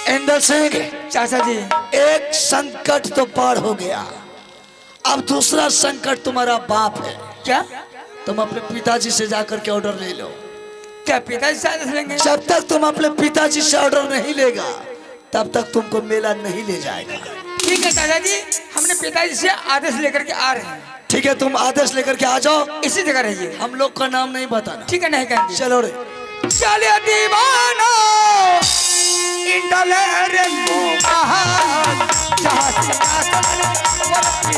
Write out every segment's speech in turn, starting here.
इंदर सिंह चाचा जी, एक संकट तो पार हो गया, अब दूसरा संकट तुम्हारा बाप है। क्या तुम अपने पिताजी से जाकर के ऑर्डर ले लो। क्या पिताजी से आदेश लेंगे? जब तक तुम अपने पिताजी से ऑर्डर नहीं लेगा तब तक तुमको मेला नहीं ले जाएगा। ठीक है चाचा जी, हमने पिताजी से आदेश लेकर के आ रहे हैं। ठीक है, तुम आदेश लेकर के आ जाओ, इसी जगह रहिए। हम लोग का नाम नहीं बताना। ठीक है, नहीं कहेंगे। चलो रे। चले दीवाना इंडले रे मोहन जहाँ सिंहासन वर्ती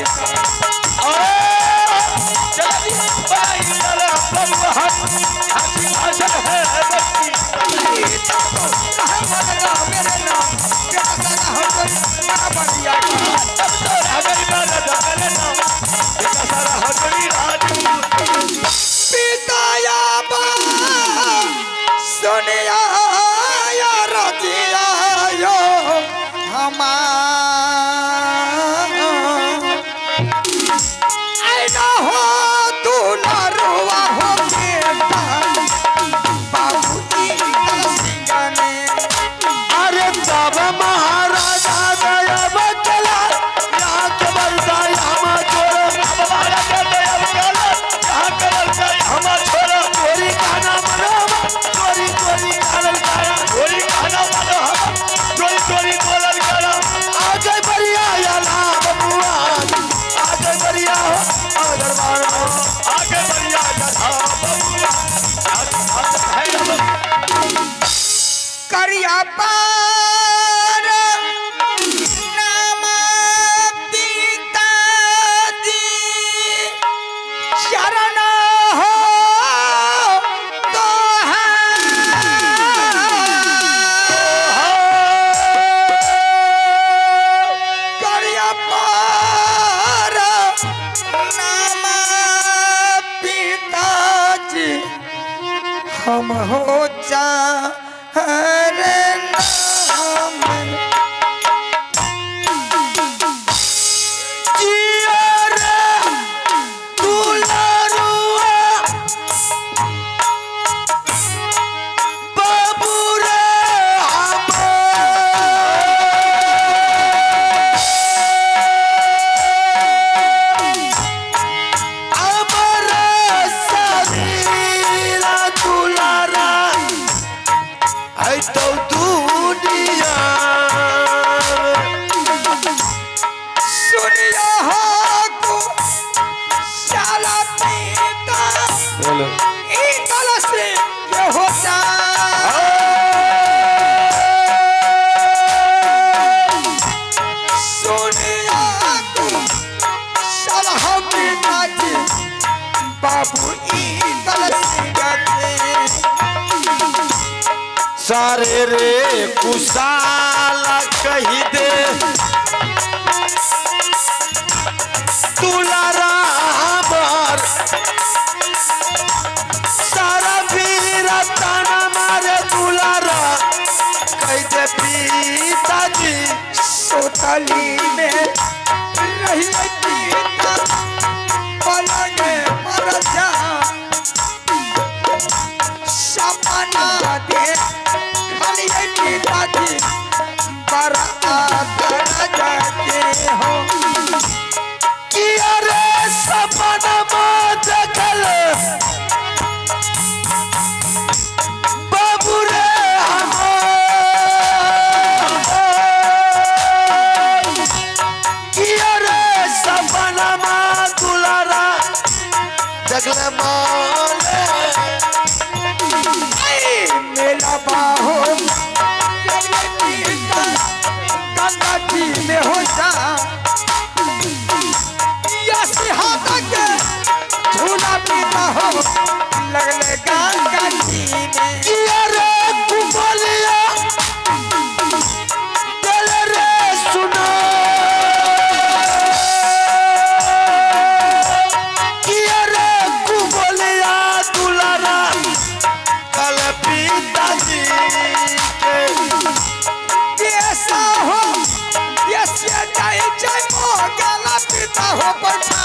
सुनिया रजिया यो ऐना हो तू नरुआ हो बेटा बाबूजी सिंगाने। अरे तब महाराजा दया बचला यहाँ के बरसा यहाँ छोड़ा, महाराजा दया बचला यहाँ के बरसा यहाँ छोड़ा। चोरी खाना मनो चोरी चोरी खानल करा, चोरी खाना मनो चोरी चोरी बोलल करा। आगे बढ़िया या ना बबुआ, आगे बढ़िया हो दरबार में, आगे बढ़िया या ना बबुआ। करिया पार नाम पिताजी शरण हो तो करिया पार नाम पिताजी हम हो जा हरे नाम जिया रे दुलारुआ बाबू रे अमर शरीर दुलारा आई तो दुनिया सुनिया हो को शाला पीता इंदल से ये होता सुनिया को शाला पीता जी बाबू इंदल से गए सारे रे कुशाला कही दे दुलारा हमार, सारा वीर ताना मारे दुलारा कही दे पिताजी। सोतली में रही पीता पलंग मर जा सपना दे खाली पिताजी बरात जाते हो। कि अरे सपना में देखल बाबू रे हमार, कि अरे सपना में दुलारा देखले माले मेला बाहो गंगा जी में हो जा झूला पीता हो लगले गंगा जी में। कि अरे कुबलिया दिल रे सुनो, कि अरे कुबलिया दुलारा कल पिताजी के ऐसा हो ऐसे जाए जाए मो गला पीता हो पछा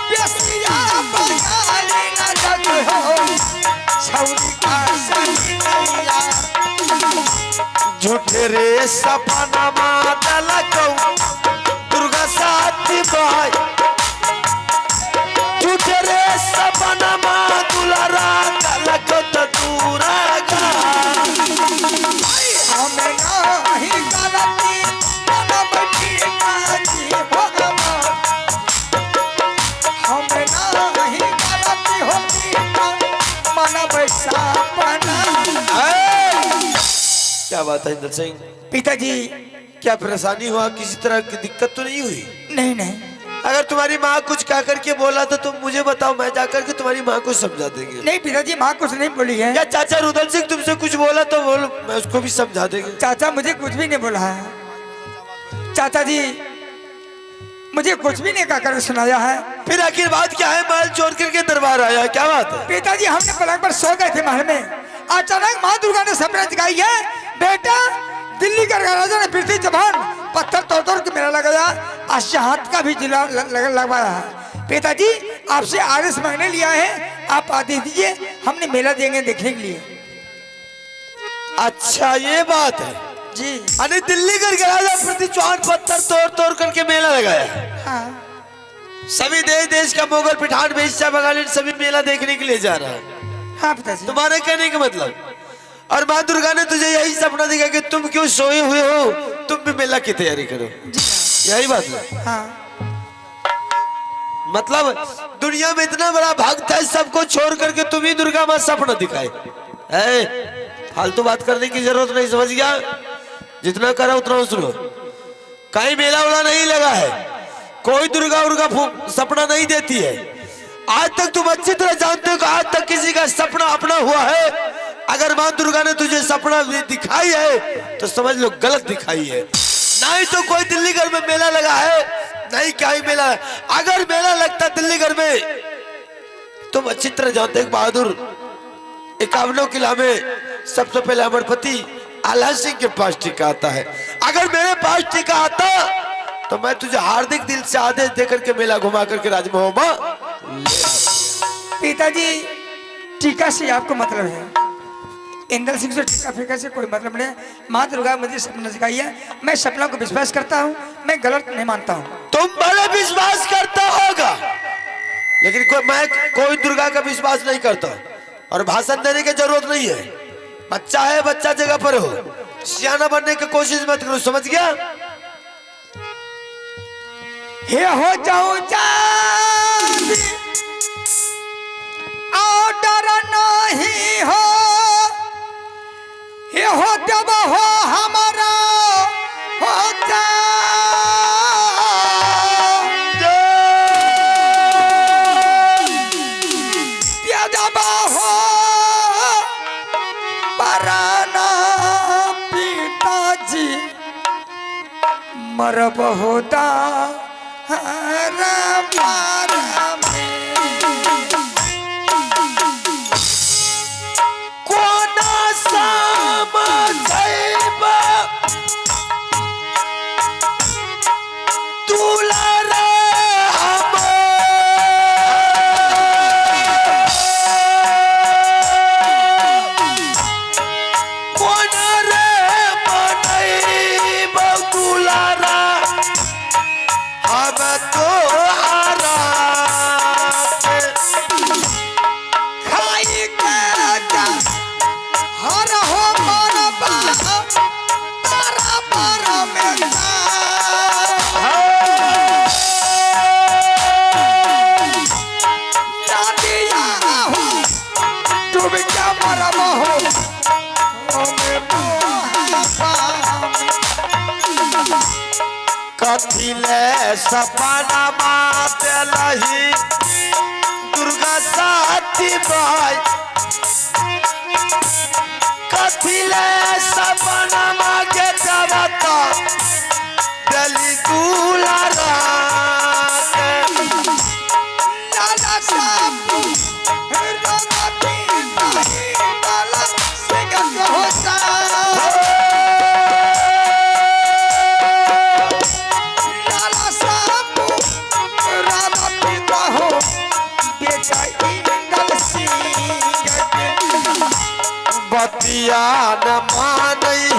बेसिया झूठे रे सपना मादल कहूँ दुर्गा साथी भाई झूठे रे सपना मादुलारा कलक तो दूरा हमें नहीं गलती मन बची काजी हो हमें नहीं गलती होती मन बैसा पना। क्या बात है इंद्र सिंह? पिताजी क्या परेशानी हुआ? किसी तरह की दिक्कत तो नहीं हुई? नहीं नहीं, अगर तुम्हारी माँ कुछ कह करके बोला तो तुम मुझे बताओ, मैं जाकर के तुम्हारी माँ को समझा देंगे। नहीं पिताजी माँ कुछ नहीं बोली है। या चाचा रुदल सिंह तुमसे कुछ बोला तो बोलो, मैं उसको भी समझा देंगे। चाचा मुझे कुछ भी नहीं बोला है। चाचा जी मुझे कुछ भी नहीं कहकर सुनाया है। फिर आखिर बात क्या है? महल छोड़ करके दरबार आया, क्या बात है? पिताजी हमने पलंग पर सो गए थे महल में, अचानक माँ दुर्गा ने सपना दिखाई है बेटा दिल्ली का राजा ने पृथ्वी जबान पत्थर तोड़ तोड़ के मेला लगाया, हाथ का भी जिला लगवाया है। पिताजी आपसे आदेश मांगने लिया है, आप आदेश दीजिए, हमने मेला देंगे देखने के लिए। अच्छा ये बात है जी। अरे दिल्ली का राजा पृथ्वी चौहान पत्थर तोड़ तोड़ करके मेला लगाया। हाँ सभी देश देश का मुगल पठान वेश्या बंगाली सभी मेला देखने के लिए जा रहा है। हाँ पिताजी। तुम्हारे कहने का मतलब, और माँ दुर्गा ने तुझे यही सपना दिखा कि तुम क्यों सोए हुए हो, तुम भी मेला की तैयारी करो, यही बात है? हाँ। मतलब दुनिया में इतना बड़ा भक्त है, सबको छोड़ करके तुम ही दुर्गा माँ सपना दिखाए। फालतू बात करने की जरूरत नहीं, समझ गया? जितना करा उतना सुनो। कहीं मेला उला नहीं लगा है, कोई दुर्गा उर्गा सपना नहीं देती है। आज तक तुम अच्छी तरह जानते हो कि आज तक किसी का सपना अपना हुआ है? अगर मां दुर्गा ने तुझे सपना दिखाई है तो समझ लो गलत दिखाई है। नहीं तो कोई दिल्ली घर में मेला लगा है, नहीं क्या ही मेला है। अगर मेला लगता दिल्ली घर में, तुम अच्छी तरह जानते हो बहादुर 51 किला में सबसे पहले अमरपति आला सिंह के पास टीका आता है। अगर मेरे पास टीका आता तो मैं तुझे हार्दिक दिल से आदेश देकर के मेला घुमा करके राजमहल में। पिताजी टीका से आपको मतलब है? इंद्र सिंह से टीका फेंका से कोई मतलब नहीं। माँ दुर्गा मुझे सपना सिखाई है, मैं सपना को विश्वास करता हूँ, मैं गलत नहीं मानता हूँ। तुम बड़े विश्वास करता होगा, लेकिन मैं कोई दुर्गा का विश्वास नहीं करता, और भाषण देने की जरूरत नहीं है। बच्चा है, बच्चा जगह पर हो, सियाना बनने की कोशिश मत करो, समझ गया? हे हो जाऊं डर नहीं हो, हे हो जब हो हमारा हो जा जब हो पराना पिताजी मरब होता कथिले सपना मात लही दुर्गा साथी भाई, कथिले सपना मांगे जबता दली दुलारा लाला सापू बतिया न मानई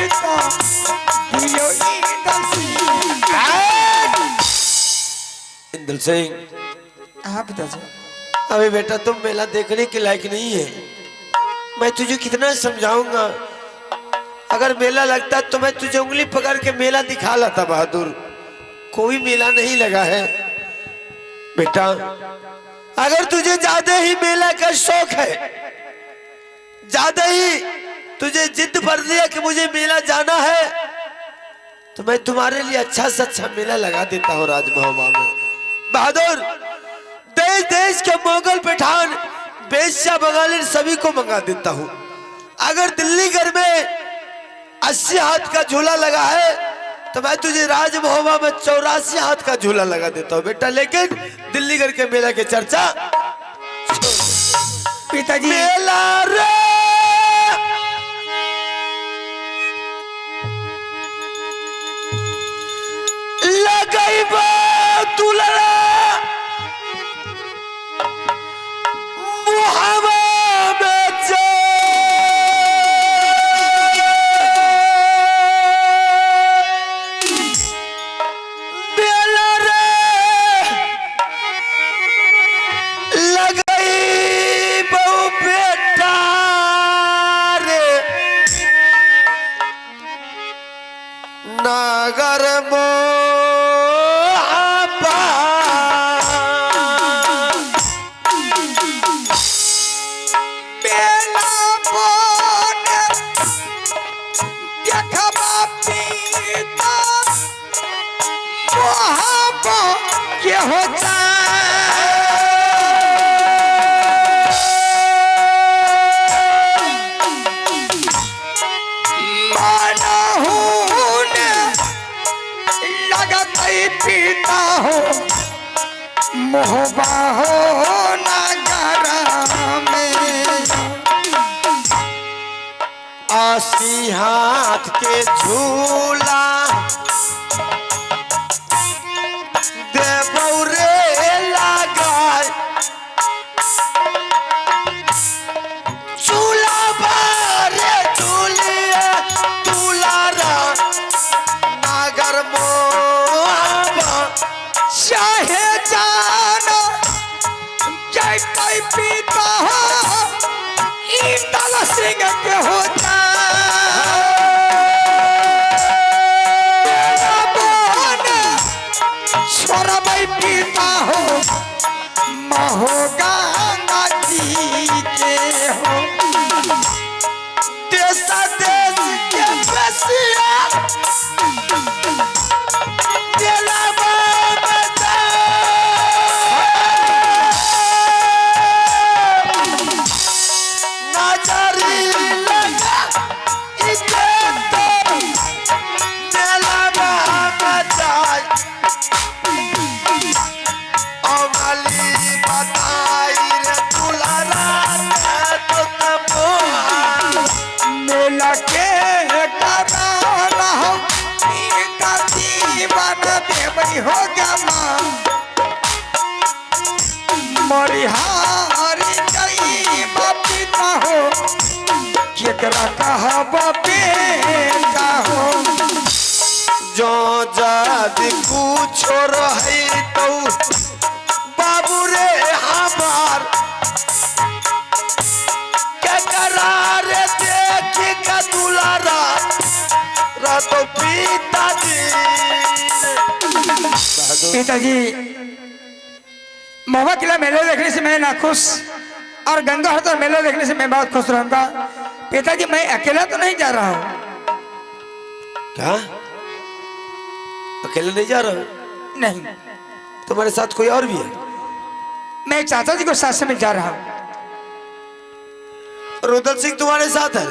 पीता दियो इंदल सिंह। इंदल सिंह, हाँ पिताजी। अबे बेटा तुम मेला देखने के लायक नहीं है। मैं तुझे कितना समझाऊंगा। अगर मेला लगता तो मैं तुझे उंगली पकड़ के मेला दिखा लाता बहादुर। कोई मेला नहीं लगा है बेटा। अगर तुझे ज्यादा ही मेला का शौक है, ज्यादा ही तुझे जिद भर लिया कि मुझे मेला जाना है, तो मैं तुम्हारे लिए अच्छा से अच्छा मेला लगा देता हूँ राजमहल में बहादुर। देश देश के मुगल पठान बेश्या बंगाली सभी को मंगा देता हूँ। अगर दिल्ली घर में 80 हाथ का झूला लगा है तो मैं तुझे राजमहल में 84 हाथ का झूला लगा देता हूँ बेटा। लेकिन दिल्ली घर के मेला की चर्चा पिताजी। मेला रे लगाई तुलरा नगर ये होता पीता हो मोहबा हो नगर में। 80 हाथ के झूला देवरे लगा झूला बारे झूलिया दुलारा नगर चाहे जाना जय कोई पीता हो इंदल सिंह के होता छोरा भाई पीता हो महोगा जी के हो। देशा देश के बसिया हो गया मां मरिहारी गई बापिता हो केकरा कहा बेटा हो। जो जाद कुछ रही तो बाबू रे हमार क्या करार देख का दुलारा रातो पिताजी। पिताजी महुआ किला मेले देखने से मैं नाखुश और गंगा हर मेला देखने से मैं बहुत खुश रहूंगा। पिताजी मैं अकेला तो नहीं जा रहा हूँ। क्या अकेले नहीं जा रहा? नहीं, तुम्हारे साथ कोई और भी है? मैं चाचा जी को साथ से मैं जा रहा हूँ। रुदल सिंह तुम्हारे साथ है?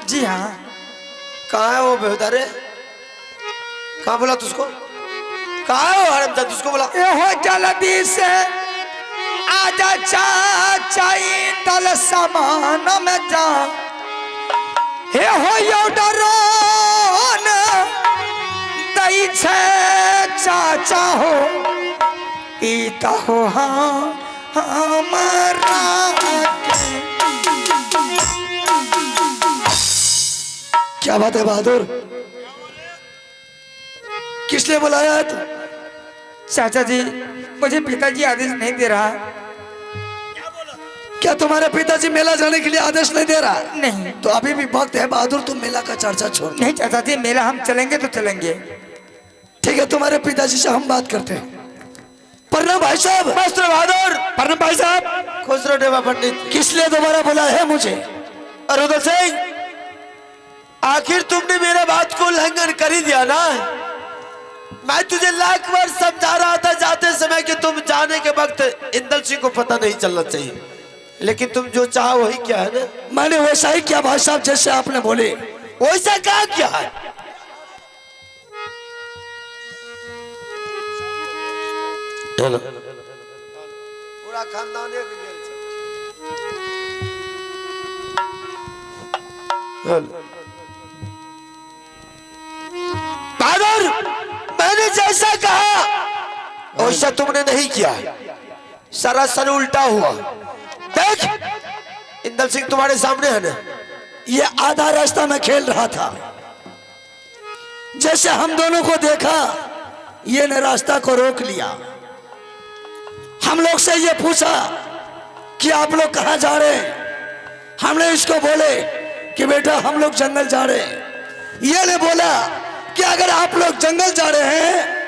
जी हाँ। कहाँ है वो बेहुदा? कहाँ बोला तुझको? कहाँ है वो हरमजादा? तुझको बोला हो जल्दी से आजा चाचा इंदल सामान में जा। हे हो यो डरोन दई छे चाचा हो पीता हो हाँ हमारा क्या बात है बहादुर, किसने बुलाया है तू? चाचा जी मुझे पिताजी आदेश नहीं दे रहा। क्या तुम्हारे पिताजी मेला जाने के लिए आदेश नहीं दे रहा? नहीं तो अभी भी वक्त है बहादुर, तुम मेला का चर्चा छोड़। नहीं चाचा जी, मेला हम चलेंगे तो चलेंगे। ठीक है, तुम्हारे पिताजी से हम बात करते हैं। प्रणाम भाई साहब। मास्टर बहादुर। प्रणाम भाई साहब। खुश रहो देवा पंडित। किस लिए दोबारा बुलाया है मुझे? अरुदल सिंह, आखिर तुमने मेरे बात को उल्लंघन कर ही दिया ना। मैं तुझे लाख बार समझा रहा था जाते समय कि तुम जाने के वक्त इंदल सिंह को पता नहीं चलना चाहिए, लेकिन तुम जो चाहो वही क्या है ना। मैंने वैसा ही किया भाई साहब, जैसे आपने बोले वैसा क्या किया है? पूरा खानदान एक गेल छै। बहादुर, मैंने जैसा कहा वैसा तुमने नहीं किया, सरासर उल्टा हुआ। देख, इंदल सिंह तुम्हारे सामने है ना। ये आधा रास्ता में खेल रहा था, जैसे हम दोनों को देखा ये ने रास्ता को रोक लिया। हम लोग से ये पूछा कि आप लोग कहाँ जा रहे हैं। हमने इसको बोले कि बेटा हम लोग जंगल जा रहे हैं। ये ने बोला कि अगर आप लोग जंगल जा रहे हैं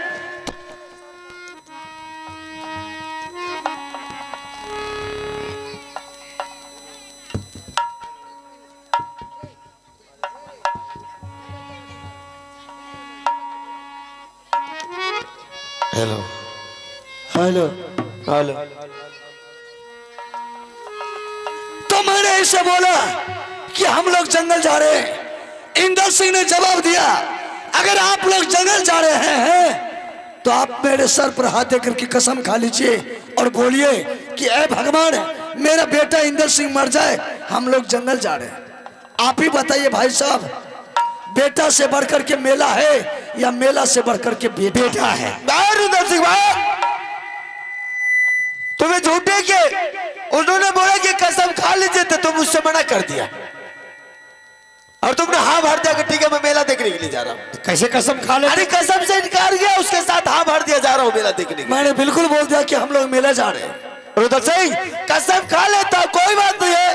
हेलो हेलो हेलो। तो मैंने इसे बोला कि हम लोग जंगल जा रहे हैं। इंदल सिंह ने जवाब दिया अगर आप लोग जंगल जा रहे हैं तो आप मेरे सर पर हाथ देकर की कसम खा लीजिए और बोलिए कि ऐ भगवान मेरा बेटा इंदल सिंह मर जाए, हम लोग जंगल जा रहे हैं। आप ही बताइए भाई साहब, बेटा से बढ़कर के मेला है या मेला से बढ़कर के बेटा है? इंदल सिंह भाई, तुम्हें झूठे के उन्होंने बोला कि कसम खा लीजिए तो तुम उससे मना कर दिया और तुमने हाँ भर दिया कि ठीक है मैं मेला देखने के लिए जा रहा हूँ। कैसे कसम खा ले? अरे कसम से इनकार किया, उसके साथ हाँ भर दिया जा रहा हूँ मेला देखने के लिए। मैंने बिल्कुल बोल दिया कि हम लोग मेला जा रहे हैं। रुद्र सिंह, कसम खा लेता कोई बात नहीं है,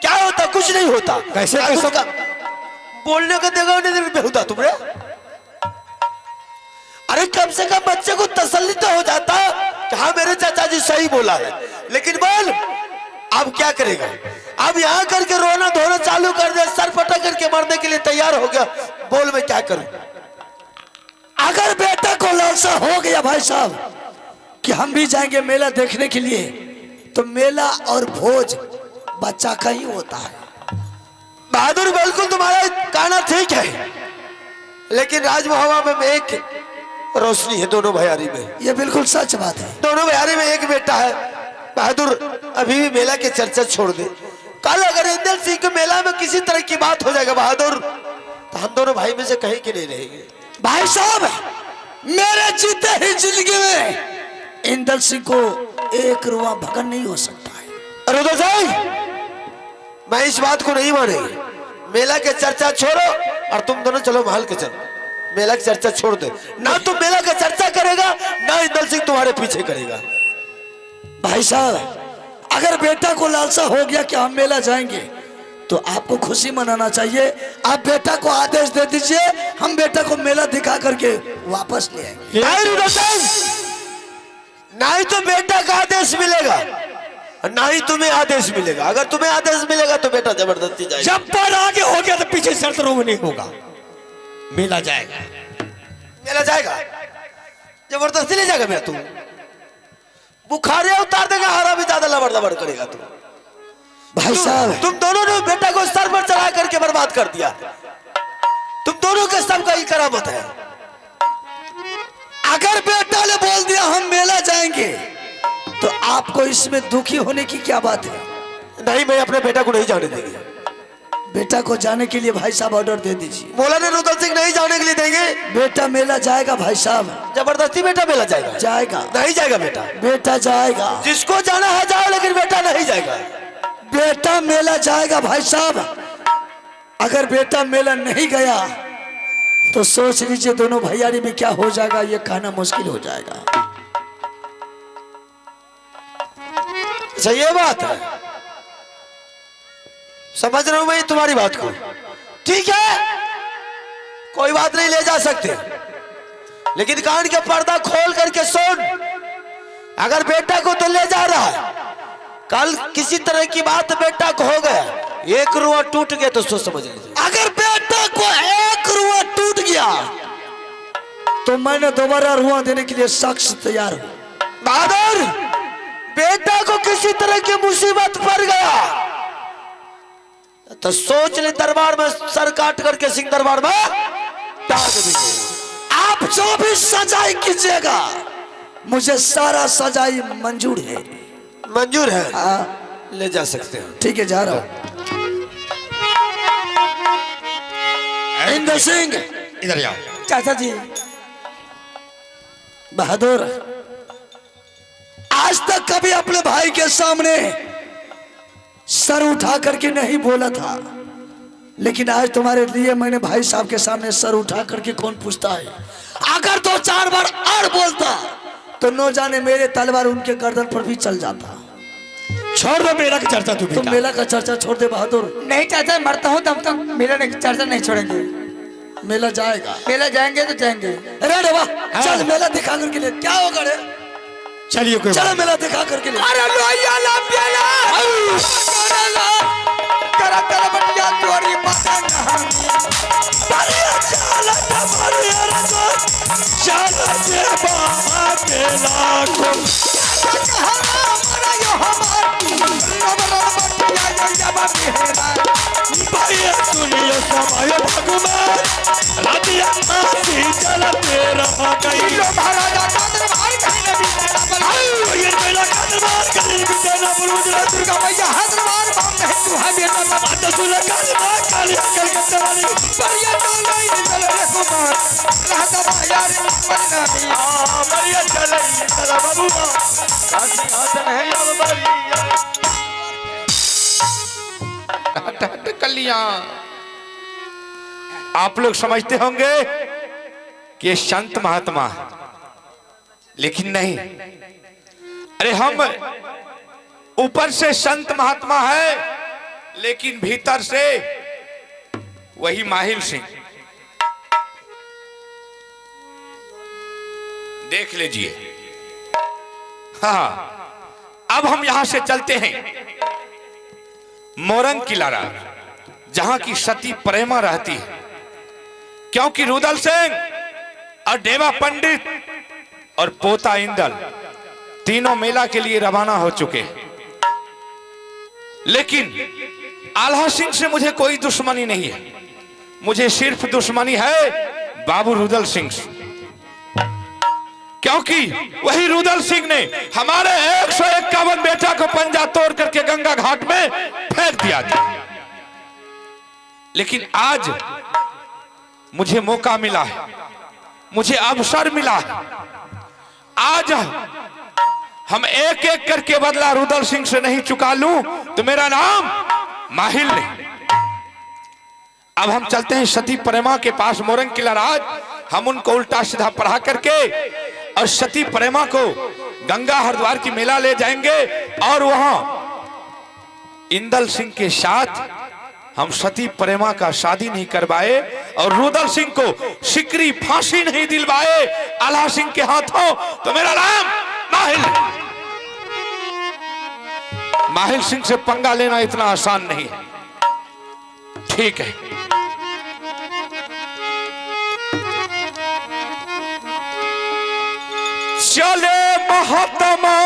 क्या होता? कुछ नहीं होता। कैसे क्या कसम? तुमका बोलने का देगा नहीं बेहुदा तुमने। अरे कम से कम बच्चे को तसल्ली तो हो जाता कि हाँ मेरे चाचा जी सही बोला है। लेकिन बोल अब क्या करेगा? अब यहाँ करके रोना धोना चालू कर दे, सर पटक करके मरने के लिए तैयार हो गया। बोल मैं क्या करूं? अगर बेटा को लालसा हो गया भाई साहब कि हम भी जाएंगे मेला देखने के लिए, तो मेला और भोज बच्चा का ही होता है। बहादुर बिल्कुल तुम्हारा कहना ठीक है, लेकिन राजमहवा में एक रोशनी है दोनों भैयारी में। ये बिल्कुल सच बात है। दोनों भैयारी में एक बेटा है। बहादुर अभी भी मेला के चर्चा छोड़ दे। कल अगर इंदल सिंह के मेला में किसी तरह की बात हो जाएगा बहादुर, तो हम दोनों भाई में से कहीं के नहीं रहेंगे। भाई साहब मेरे जीते ही जिंदगी में इंदल सिंह को एक रुआ भगन नहीं हो सकता है। रुद्र सिंह, मैं इस बात को नहीं मानेगी। मेला के चर्चा छोड़ो और तुम दोनों चलो महल के चलो। मेला की चर्चा छोड़ दे। ना तुम मेला का चर्चा करेगा ना इंदल सिंह तुम्हारे पीछे करेगा। भाई साहब अगर बेटा को लालसा हो गया कि हम मेला जाएंगे, तो आपको खुशी मनाना चाहिए। आप बेटा को आदेश दे दीजिए, हम बेटा को मेला दिखा करके वापस ले आएंगे। ना ही तो बेटा का आदेश मिलेगा ना ही तुम्हें आदेश मिलेगा। अगर तुम्हें आदेश मिलेगा तो बेटा जबरदस्ती जाएगा। जब पर आगे हो गया तो पीछे शर्त रोग नहीं होगा, मेला जाएगा। मेला जाएगा, जबरदस्ती ले जाएगा मेरा। तू बुखारिया उतार देगा, हरा भी ज्यादा लबड़ लबड़ करेगा तू। भाई साहब तुम दोनों ने बेटा को सर पर चढ़ा करके बर्बाद कर दिया। तुम दोनों के सब का ही करामत है। अगर बेटा ने बोल दिया हम मेला जाएंगे, तो आपको इसमें दुखी होने की क्या बात है? नहीं, मैं अपने बेटा को नहीं जाने देंगे। बेटा को जाने के लिए भाई साहब ऑर्डर दे दीजिए। बोला ने रुद्र सिंह नहीं जाने के लिए देंगे। बेटा मेला जाएगा भाई साहब, जबरदस्ती बेटा मेला जाएगा? जाएगा। नहीं जाएगा बेटा। बेटा जाएगा। जिसको जाना है जाओ, लेकिन बेटा नहीं जाएगा। बेटा मेला जाएगा भाई साहब। अगर बेटा मेला नहीं गया तो सोच लीजिए दोनों भैयारी में क्या हो जाएगा, ये कहना मुश्किल हो जाएगा। अच्छा ये बात है, समझ रहा हूं मैं तुम्हारी बात को। ठीक है, कोई बात नहीं, ले जा सकते, लेकिन कान के पर्दा खोल करके सुन। अगर बेटा को तो ले जा रहा है, कल किसी तरह की बात बेटा को हो गया, एक रुआ टूट गया तो सोच समझ लीजिए। अगर बेटा को एक रुआ टूट गया तो मैंने दोबारा रुआ देने के लिए शख्स तैयार हूं। बहादुर, बेटा को किसी तरह की मुसीबत पड़ गया तो सोच ले, दरबार में सर काट करके सिंह दरबार में डाल देंगे। आप जो भी सजाई कीजिएगा मुझे सारा सजाई मंजूर है। मंजूर है? हाँ ले जा सकते हो। ठीक है, जा रहा हूं। इंद्र सिंह इधर जाओ। चाचा जी, बहादुर, आज तक कभी अपने भाई के सामने सर उठा करके नहीं बोला था, लेकिन आज तुम्हारे लिए मैंने भाई साहब के सामने सर उठा करके कौन पूछता है। अगर 2-4 बार और बोलता तो न जाने मेरे तलवार उनके गर्दन पर भी चल जाता। छोड़ दो मेला की चर्चा तू तुम बेटा। मेला का चर्चा छोड़ दे बहादुर। नहीं चाचा, मरता हूँ तब तक मेरा चर्चा नहीं छोड़ेंगे। मेला जाएगा। मेला जाएंगे तो जाएंगे। अरे रे वाह, चल मेला दिखा करके ले। क्या होगा रे? चलिए कोई चलो मेला दिखा करके ले। अरे लोहिया ला प्याला करेला करा तेरा बटिया तोरी पतंग बढ़िया चल बढ़िया रखो, चल जे बाबा के लाखो। हमारा यो हमार रब रब बटिया यो जब बिहेरा बढ़िया सुनियो समय भगवान, रातिया आसी चल तेरा गई। लो महाराजा कादर भाई कहने भी तेरा बल ये मेला का दरबार करी भी तेरा बलूजरा दुर्गा मैया हजरवार बाम नहीं तू है बेटा माता सुला का दरबार काली अकल के तवाली। बढ़िया चल नहीं चल रे कुमार रहता बाजार मरना भी बढ़िया चल तेरा बाबूआ काशी आसन है अब बढ़िया। कल्याण। आप लोग समझते होंगे कि ये संत महात्मा, लेकिन नहीं। अरे हम ऊपर से संत महात्मा है, लेकिन भीतर से वही माहिल सिंह। देख लीजिए। हाँ, अब हम यहां से चलते हैं मोरंग किलारा, जहां की सती प्रेमा रहती है, क्योंकि रुदल सिंह और देवा पंडित और पोता इंदल तीनों मेला के लिए रवाना हो चुके हैं। लेकिन आल्हा सिंह से मुझे कोई दुश्मनी नहीं है, मुझे सिर्फ दुश्मनी है बाबू रुदल सिंह से, क्योंकि वही रुदल सिंह ने हमारे 151 बेटा को पंजा तोड़ करके गंगा घाट में फेंक दिया था। लेकिन आज मुझे मौका मिला है, मुझे अवसर मिला है। आज हम एक एक करके बदला रुदल सिंह से नहीं चुका लूं तो मेरा नाम माहिल नहीं। अब हम चलते हैं सती प्रेमा के पास मोरंग किला राज। हम उनको उल्टा सीधा पढ़ा करके और सती प्रेमा को गंगा हरिद्वार की मेला ले जाएंगे, और वहां इंदल सिंह के साथ हम सती प्रेमा का शादी नहीं करवाए और रुदल सिंह को सिकरी फांसी नहीं दिलवाए आल्हा सिंह के हाथों तो मेरा नाम माहिल। माहिल सिंह से पंगा लेना इतना आसान नहीं है। ठीक है, चले महात्मा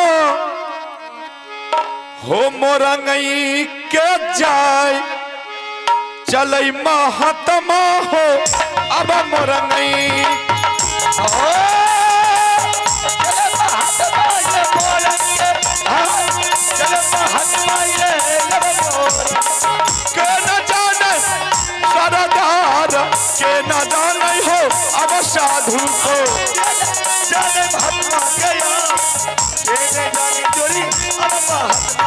हो मोरंगई के जाए, चलई महात्मा हो अब मोरंगई। के न जाने सरदार, के न जाने हो अब साधु को, जाने महात्मा गया, के न जाने चोरी अब महात्मा।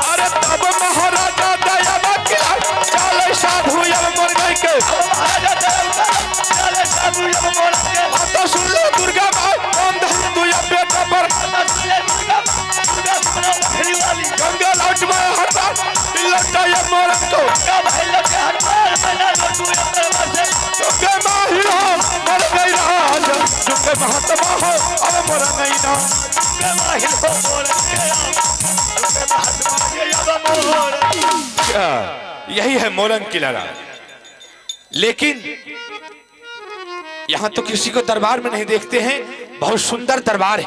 अरे तब महाराजा दया बख्या, चले साधु अब मोरंगई के के महात्मा हो अब मोरा नैना। क्या यही है मोरंग की लड़ा। लेकिन यहां तो किसी को दरबार में नहीं देखते हैं, बहुत सुंदर दरबार है।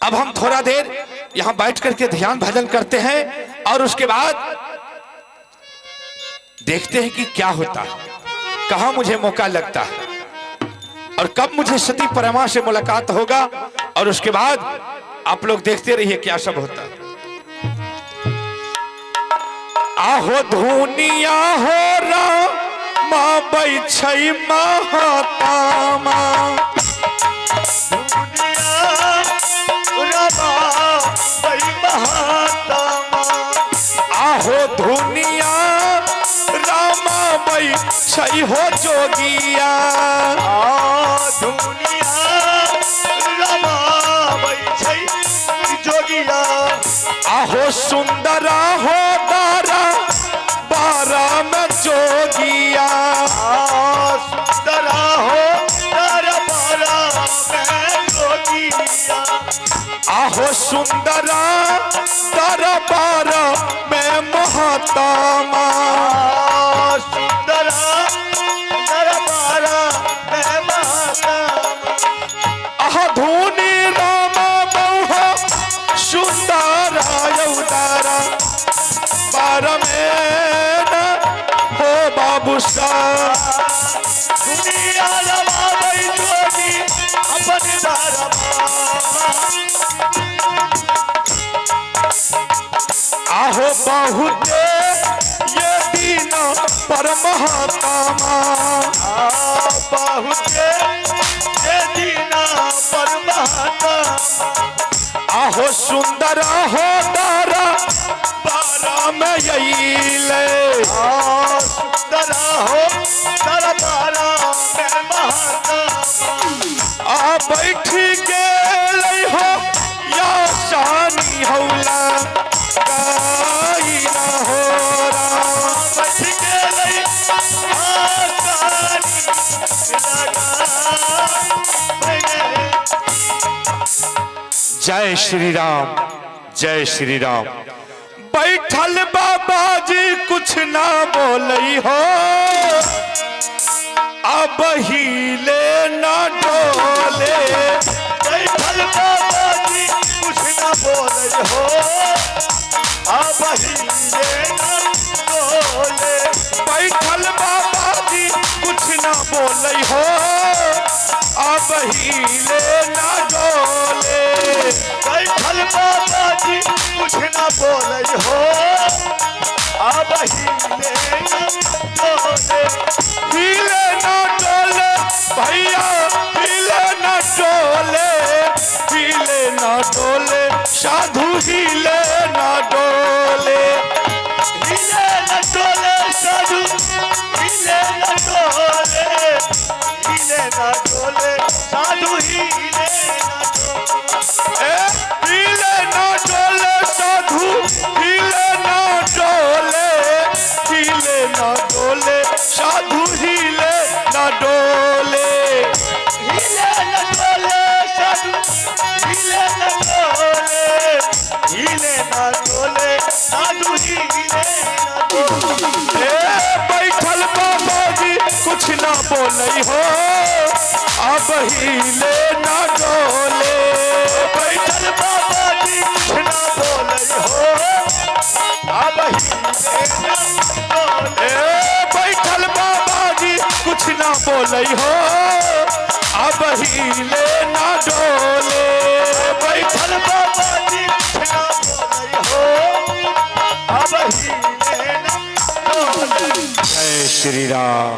अब हम थोड़ा देर यहां बैठ करके ध्यान भजन करते हैं और उसके बाद देखते हैं कि क्या होता है, कहां मुझे मौका लगता है और कब मुझे सती परमा से मुलाकात होगा। और उसके बाद आप लोग देखते रहिए क्या सब होता है। आहो धुनिया हो रामा बैछै महातामा। आहो धुनिया रामा बैछै हो जोगिया। आहो सुंदरा हो दारा बारा में जोगिया। सुंदरा हो तारा बारा में जोगिया। आहो सुंदरा दारा बारा में महातामा। सुंदरा तारा बारा में महातामा। आह धूनी रामा बहु सुंदरा यौदारा बारा में न हो बाबू सा। दुनिया रमावै जोगी अपन दारमा। आहो बहुते ये दीन पर महातामा। बहुते ये दीना पर महातामा। आहो सुंदर हो दारा बारा में यही ले। सुंदरा हो तारा बारा में महातामा। आ बैठी गेलै हो या शानी हौला काई ना हो राम। बैठ गेलै आसानी लगा। जय श्री राम, जय श्री राम। बैठल बाबा जी कुछ ना बोलई हो, अब हिले ना डोले। बैठल बाबा जी कुछ न बोले हो, अब हिले न डोले। बैठल बाबा जी कुछ ना बोलई हो, अब हिले ना डोले। बैठल बाबा जी कुछ न बोले हो, अब हिले न डोले। हिले ना डोले भैया, हिले ना डोले, हिले ना डोले साधु, हिले ना डोले। हिले न डोले साधु, हिले न डोले। हिले न डोले साधु, हिले न डोले। हिले ना डोले साधु, हिले ना डोले, हिले ना डोले साधु, हिले ना डोले। हिले न डोले साधु, हिले न डोले। हिले न डोले साधु, हिले न डोले। बैठल बाबा जी कुछ ना बोलई हो, अब हिले ना डोले। बैठल बाबा जी कुछ न बोले हो, अब हिले न डोले। बैठल बाबा जी कुछ ना बोलई हो, अब हिले ना डोले। बैठल बाबा जी कुछ न बोले हो, अब हिले न डोले। जय श्री राम।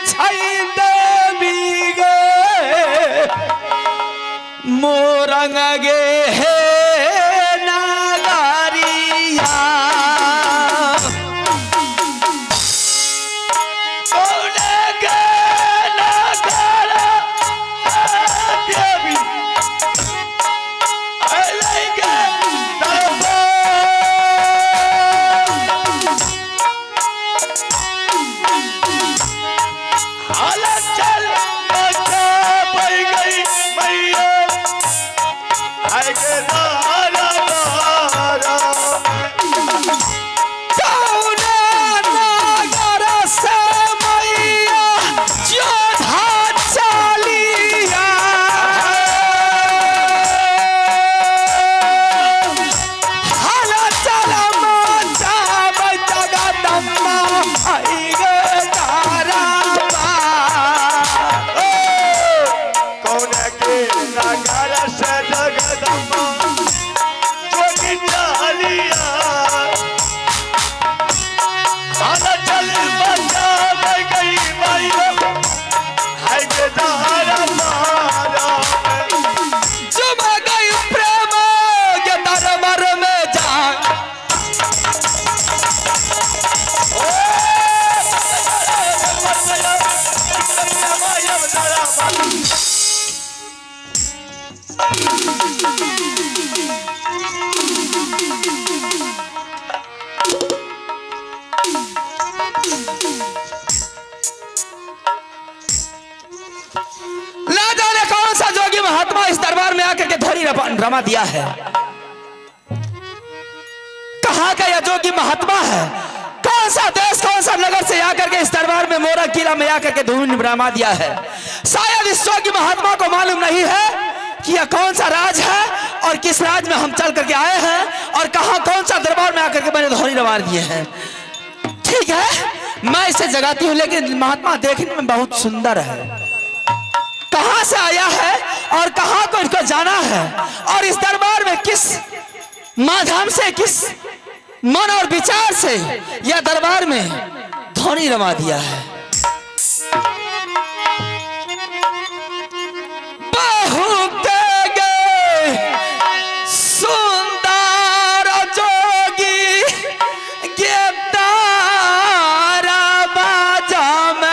छै देवी गे। मोरंग गे हे नागारिया महात्मा इस दरबार में आकर के धोरी रमा दिया है। कहाँ का यह जोगी महात्मा है? कौन सा देश कौन सा नगर से आकर के इस दरबार में मोरा किला में आकर के धूम रमा दिया है? शायद इस जोगी महात्मा को मालूम नहीं है कि यह कौन सा राज है और किस राज में हम चल करके आए हैं और कहाँ कौन सा दरबार में आकर के मैंने धोरी रमा दिए हैं। ठीक है, मैं इसे जगाती हूँ, लेकिन महात्मा देखने में बहुत सुंदर है। कहां से आया है और कहां को इसको जाना है और इस दरबार में किस माध्यम से, किस मन और विचार से यह दरबार में धोनी रमा दिया है। बहुत सुंदर जोगी गेदारा बाजा में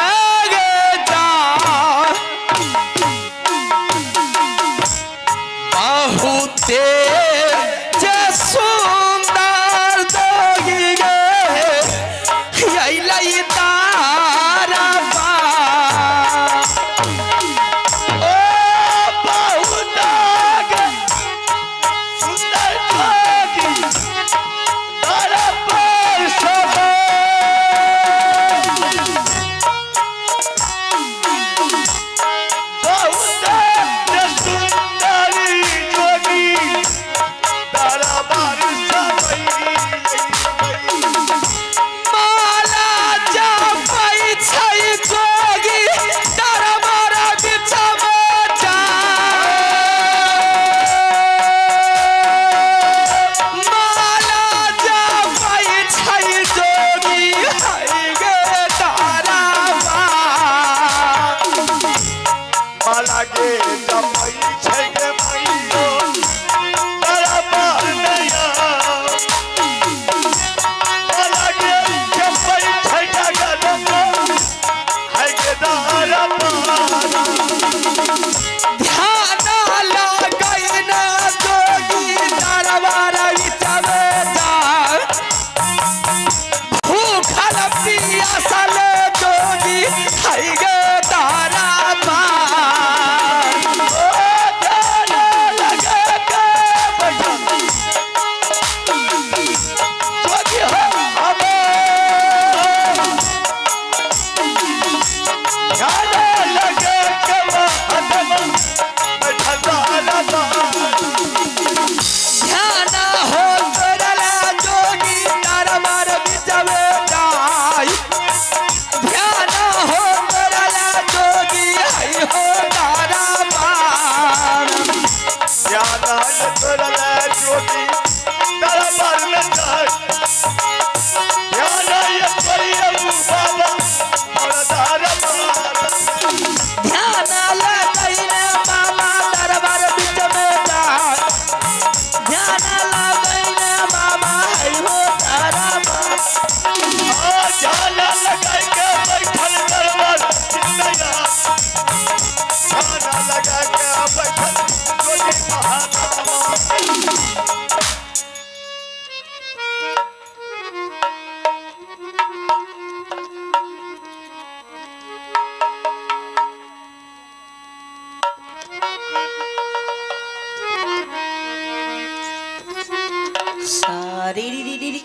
सारी री री री री।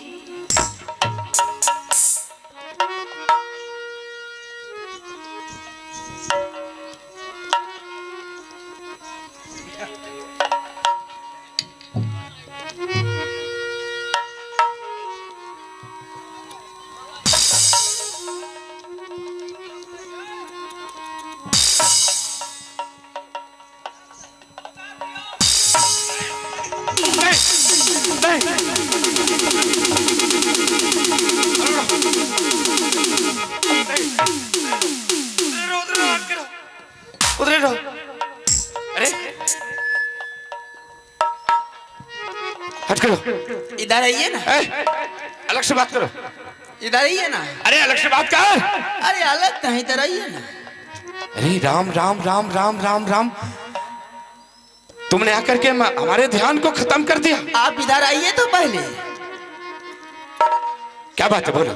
उधर रहो। अरे हट करो। इधर आइए ना, अलग से बात करो। इधर आइए ना। अरे अलग से बात कर। अरे अलग कहीं, इधर आइए ना। अरे राम राम राम राम राम राम, तुमने आकर के हमारे ध्यान को खत्म कर दिया। आप इधर आइए तो पहले। क्या बात है, बोलो।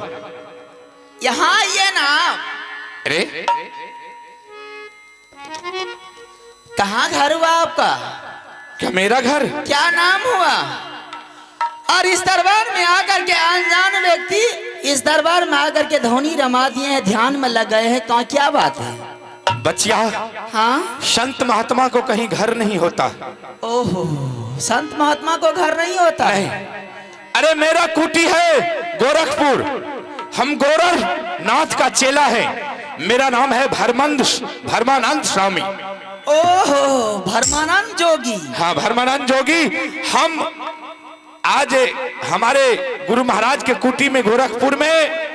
यहाँ आइए ना। अरे कहाँ घर हुआ आपका? क्या मेरा घर? क्या नाम हुआ? और इस दरबार में आकर के अनजान व्यक्ति इस दरबार में आकर के धौनी रमा दिए हैं, ध्यान में लग गए हैं। कहाँ क्या बात है? बच्चिया, हाँ, संत महात्मा को कहीं घर नहीं होता। ओहो, संत महात्मा को घर नहीं होता नहीं। है। अरे मेरा कुटी है गोरखपुर, हम गोरखनाथ का चेला है। मेरा नाम है भरमानंद स्वामी। ओहो, भरमानंद जोगी। हाँ, भरमानंद जोगी। हम आज हमारे गुरु महाराज के कुटी में गोरखपुर में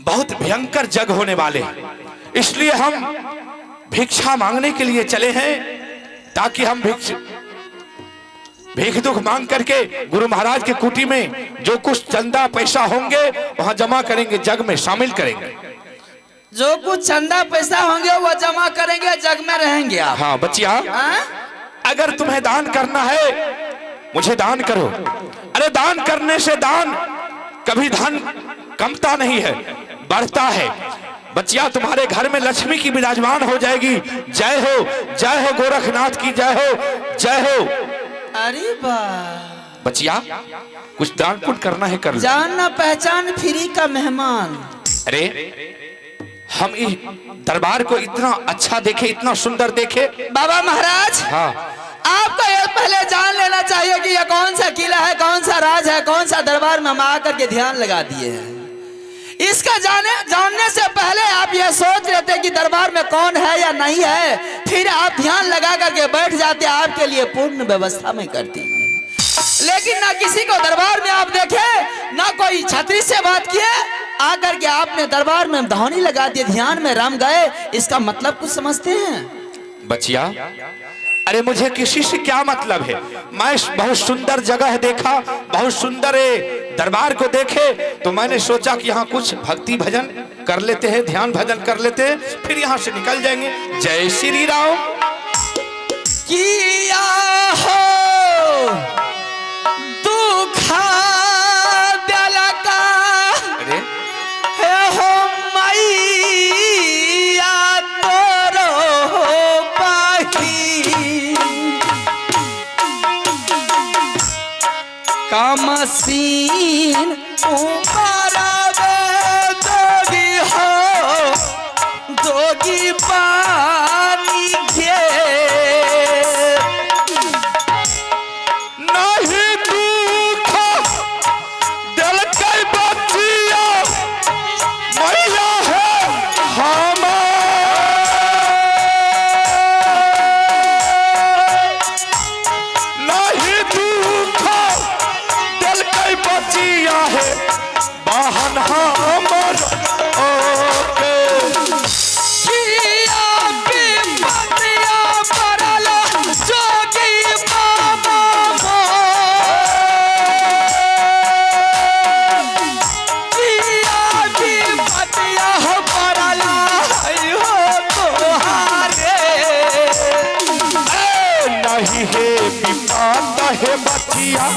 बहुत भयंकर जग होने वाले हैं, इसलिए हम भिक्षा मांगने के लिए चले हैं, ताकि हम भीख दुख मांग करके गुरु महाराज के कुटी में जो कुछ चंदा पैसा होंगे वहां जमा करेंगे, जग में शामिल करेंगे। जो कुछ चंदा पैसा होंगे वो जमा करेंगे, जग में रहेंगे आप। हाँ बच्चिया, हाँ? अगर तुम्हें दान करना है मुझे दान करो। अरे दान करने से दान कभी धन कमता नहीं है, बढ़ता है। बच्चिया, तुम्हारे घर में लक्ष्मी की विराजमान हो जाएगी। जय हो गोरखनाथ की जय हो, जय हो। अरे वाह, बच्चिया, कुछ दान पुण्य करना है कर लो। जान ना पहचान फ्री का मेहमान। अरे हम इस दरबार को इतना अच्छा देखे, इतना सुंदर देखे। बाबा महाराज, हाँ, आपको ये पहले जान लेना चाहिए कि ये कौन सा किला है, कौन सा राज है, कौन सा दरबार में हम आकर के ध्यान लगा दिए हैं। इसका जानने से पहले आप ये सोच लेते कि दरबार में कौन है या नहीं है, फिर आप ध्यान लगा करके बैठ जाते, आपके लिए पूर्ण व्यवस्था में करती। लेकिन ना किसी को दरबार में आप देखे, ना कोई छतरी से बात किए, आकर के आपने दरबार में धौनी लगा दिए, ध्यान में रम गए। इसका मतलब कुछ समझते हैं? बच्चिया, अरे मुझे किसी से क्या मतलब है। मैं बहुत सुंदर जगह देखा, बहुत सुंदर दरबार को देखे, तो मैंने सोचा कि यहाँ कुछ भक्ति भजन कर लेते हैं, ध्यान भजन कर लेते हैं, फिर यहाँ से निकल जाएंगे। जय श्री राम। किया हो दुखा दिल का अरे हो मैया तोरो पाही कमसीन उमरावे जोगी हो, जोगी पानी के नहीं दुख दिल के बच्चिया मैया है हमार। नहीं दुख दिल के बच्चिया है रहे बचिया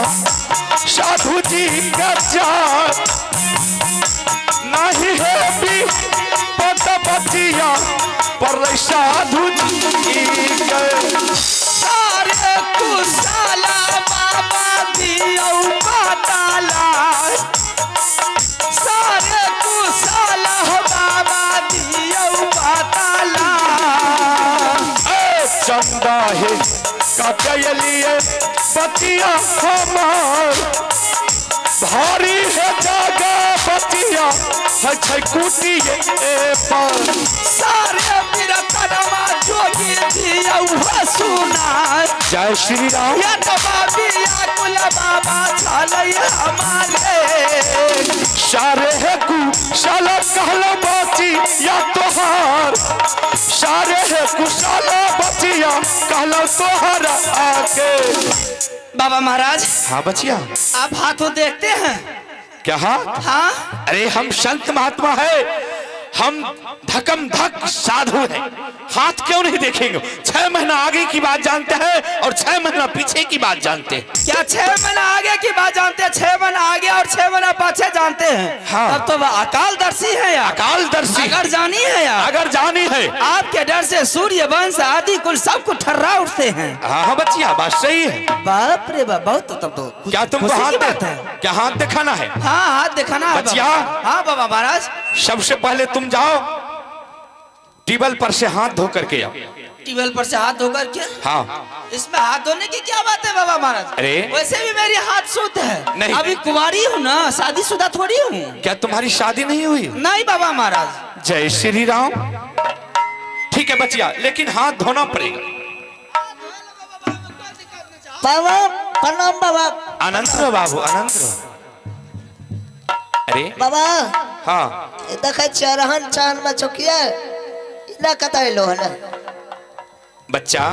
साधु जी का जान नहीं है भी पता बचिया पर साधु जी के सारे कुशाला बाबा दियो बताला सारे कुशाला बाबा दियो बताला चंदा है का लिए बचिया हमार भारी है जागा बचिया है कुटी पर सारे मेरा कदमा जोगी दियो सुना जय श्री राम या तो बाबिया कुल बाबा चलैया हमारे सारे है कु शाला कहला बाची या तोहार सारे है कुशाला बचिया कहला तोहार आके बाबा महाराज हाँ बचिया आप हाथों देखते हैं क्या हाथ हाँ अरे हम संत महात्मा है हम धकम धक साधु हैं हाथ क्यों नहीं देखेंगे 6 महीना आगे की बात जानते हैं और 6 महीना पीछे की बात जानते हैं क्या 6 महीना आगे की बात जानते हैं 6 महीना आगे और 6 महीना पीछे जानते हैं हाँ। तब तो वह अकालदर्शी है यार अकालदर्शी अगर जानी है यार अगर जानी है आपके डर से सूर्य वंश आदि कुल सब कुछ ठर्रा उठते हैं हाँ हाँ बच्चिया बात सही है बाप रे बाप बहुत तो तब तो क्या तुमको खुशी की हाथ बात है क्या हाथ दिखाना है हाँ हाथ दिखाना है बच्चिया। बाबा। हाँ बाबा महाराज सबसे पहले तुम जाओ टेबल पर से हाथ धो करके आओ ट्यूबवेल पर से हाथ धोकर के हाँ इसमें हाथ धोने की क्या बात है बाबा महाराज अरे। वैसे भी मेरी हाथ शुद्ध है नहीं। अभी कुंवारी हूँ ना शादीशुदा थोड़ी हूँ क्या तुम्हारी शादी नहीं हुई नहीं बाबा महाराज जय श्री राम ठीक है बच्चिया लेकिन हाथ धोना पड़ेगा बाबा प्रणाम बाबा अनंत रहो बाबू अनंत रहो अरे बाबा हाँ देखे चरहन चांद में चुकिया इला कतैलो है ना बच्चा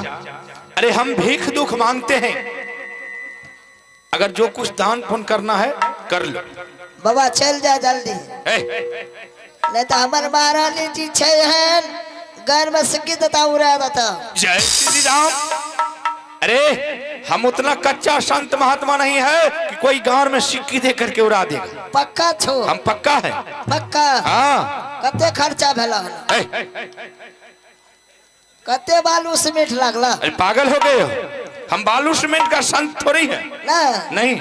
अरे हम भीख दुख मांगते हैं अगर जो कुछ दान पुण्य करना है कर लो बाबा चल जा जल्दी ए, नहीं तो हमारे महारानी जी छे हैं घर में सिक्की देता उड़ा देता जय श्री राम अरे हम उतना कच्चा संत महात्मा नहीं है कि कोई गांव में सिक्की दे करके उड़ा देगा पक्का छो हम पक्का है पक्का हाँ कते खर्चा भेला है ए, कते बालू सीमेंट लागला अरे पागल हो गए हो हम बालू सीमेंट का संत थोड़ी है ना नहीं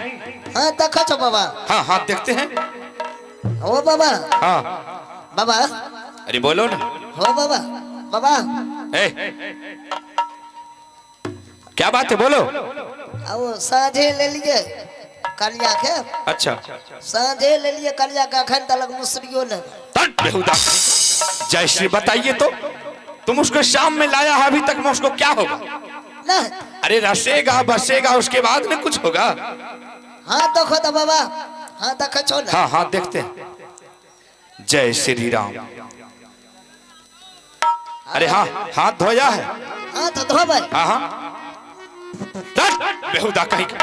हाँ देखो छो बाबा हाँ हाथ देखते हैं हो बाबा हाँ बाबा अरे बोलो ना हो बाबा बाबा ए, क्या बात है बोलो आओ साझे ले लिए कलिया के अच्छा साझे ले लिए कलिया का अखन तलक मुसरियो ने तट बेहुदा जय श्री बताइए तो तुम उसको शाम में लाया है अभी तक में उसको क्या होगा ना अरे रसेगा बसेगा उसके बाद में कुछ होगा हाँ देखो तो बाबा हाँ देखो छो ना हाँ हाँ देखते हैं जय श्री राम अरे हाँ हाथ धोया है हाँ तो धो भाई हाँ हाँ तट बेहुदा कहीं का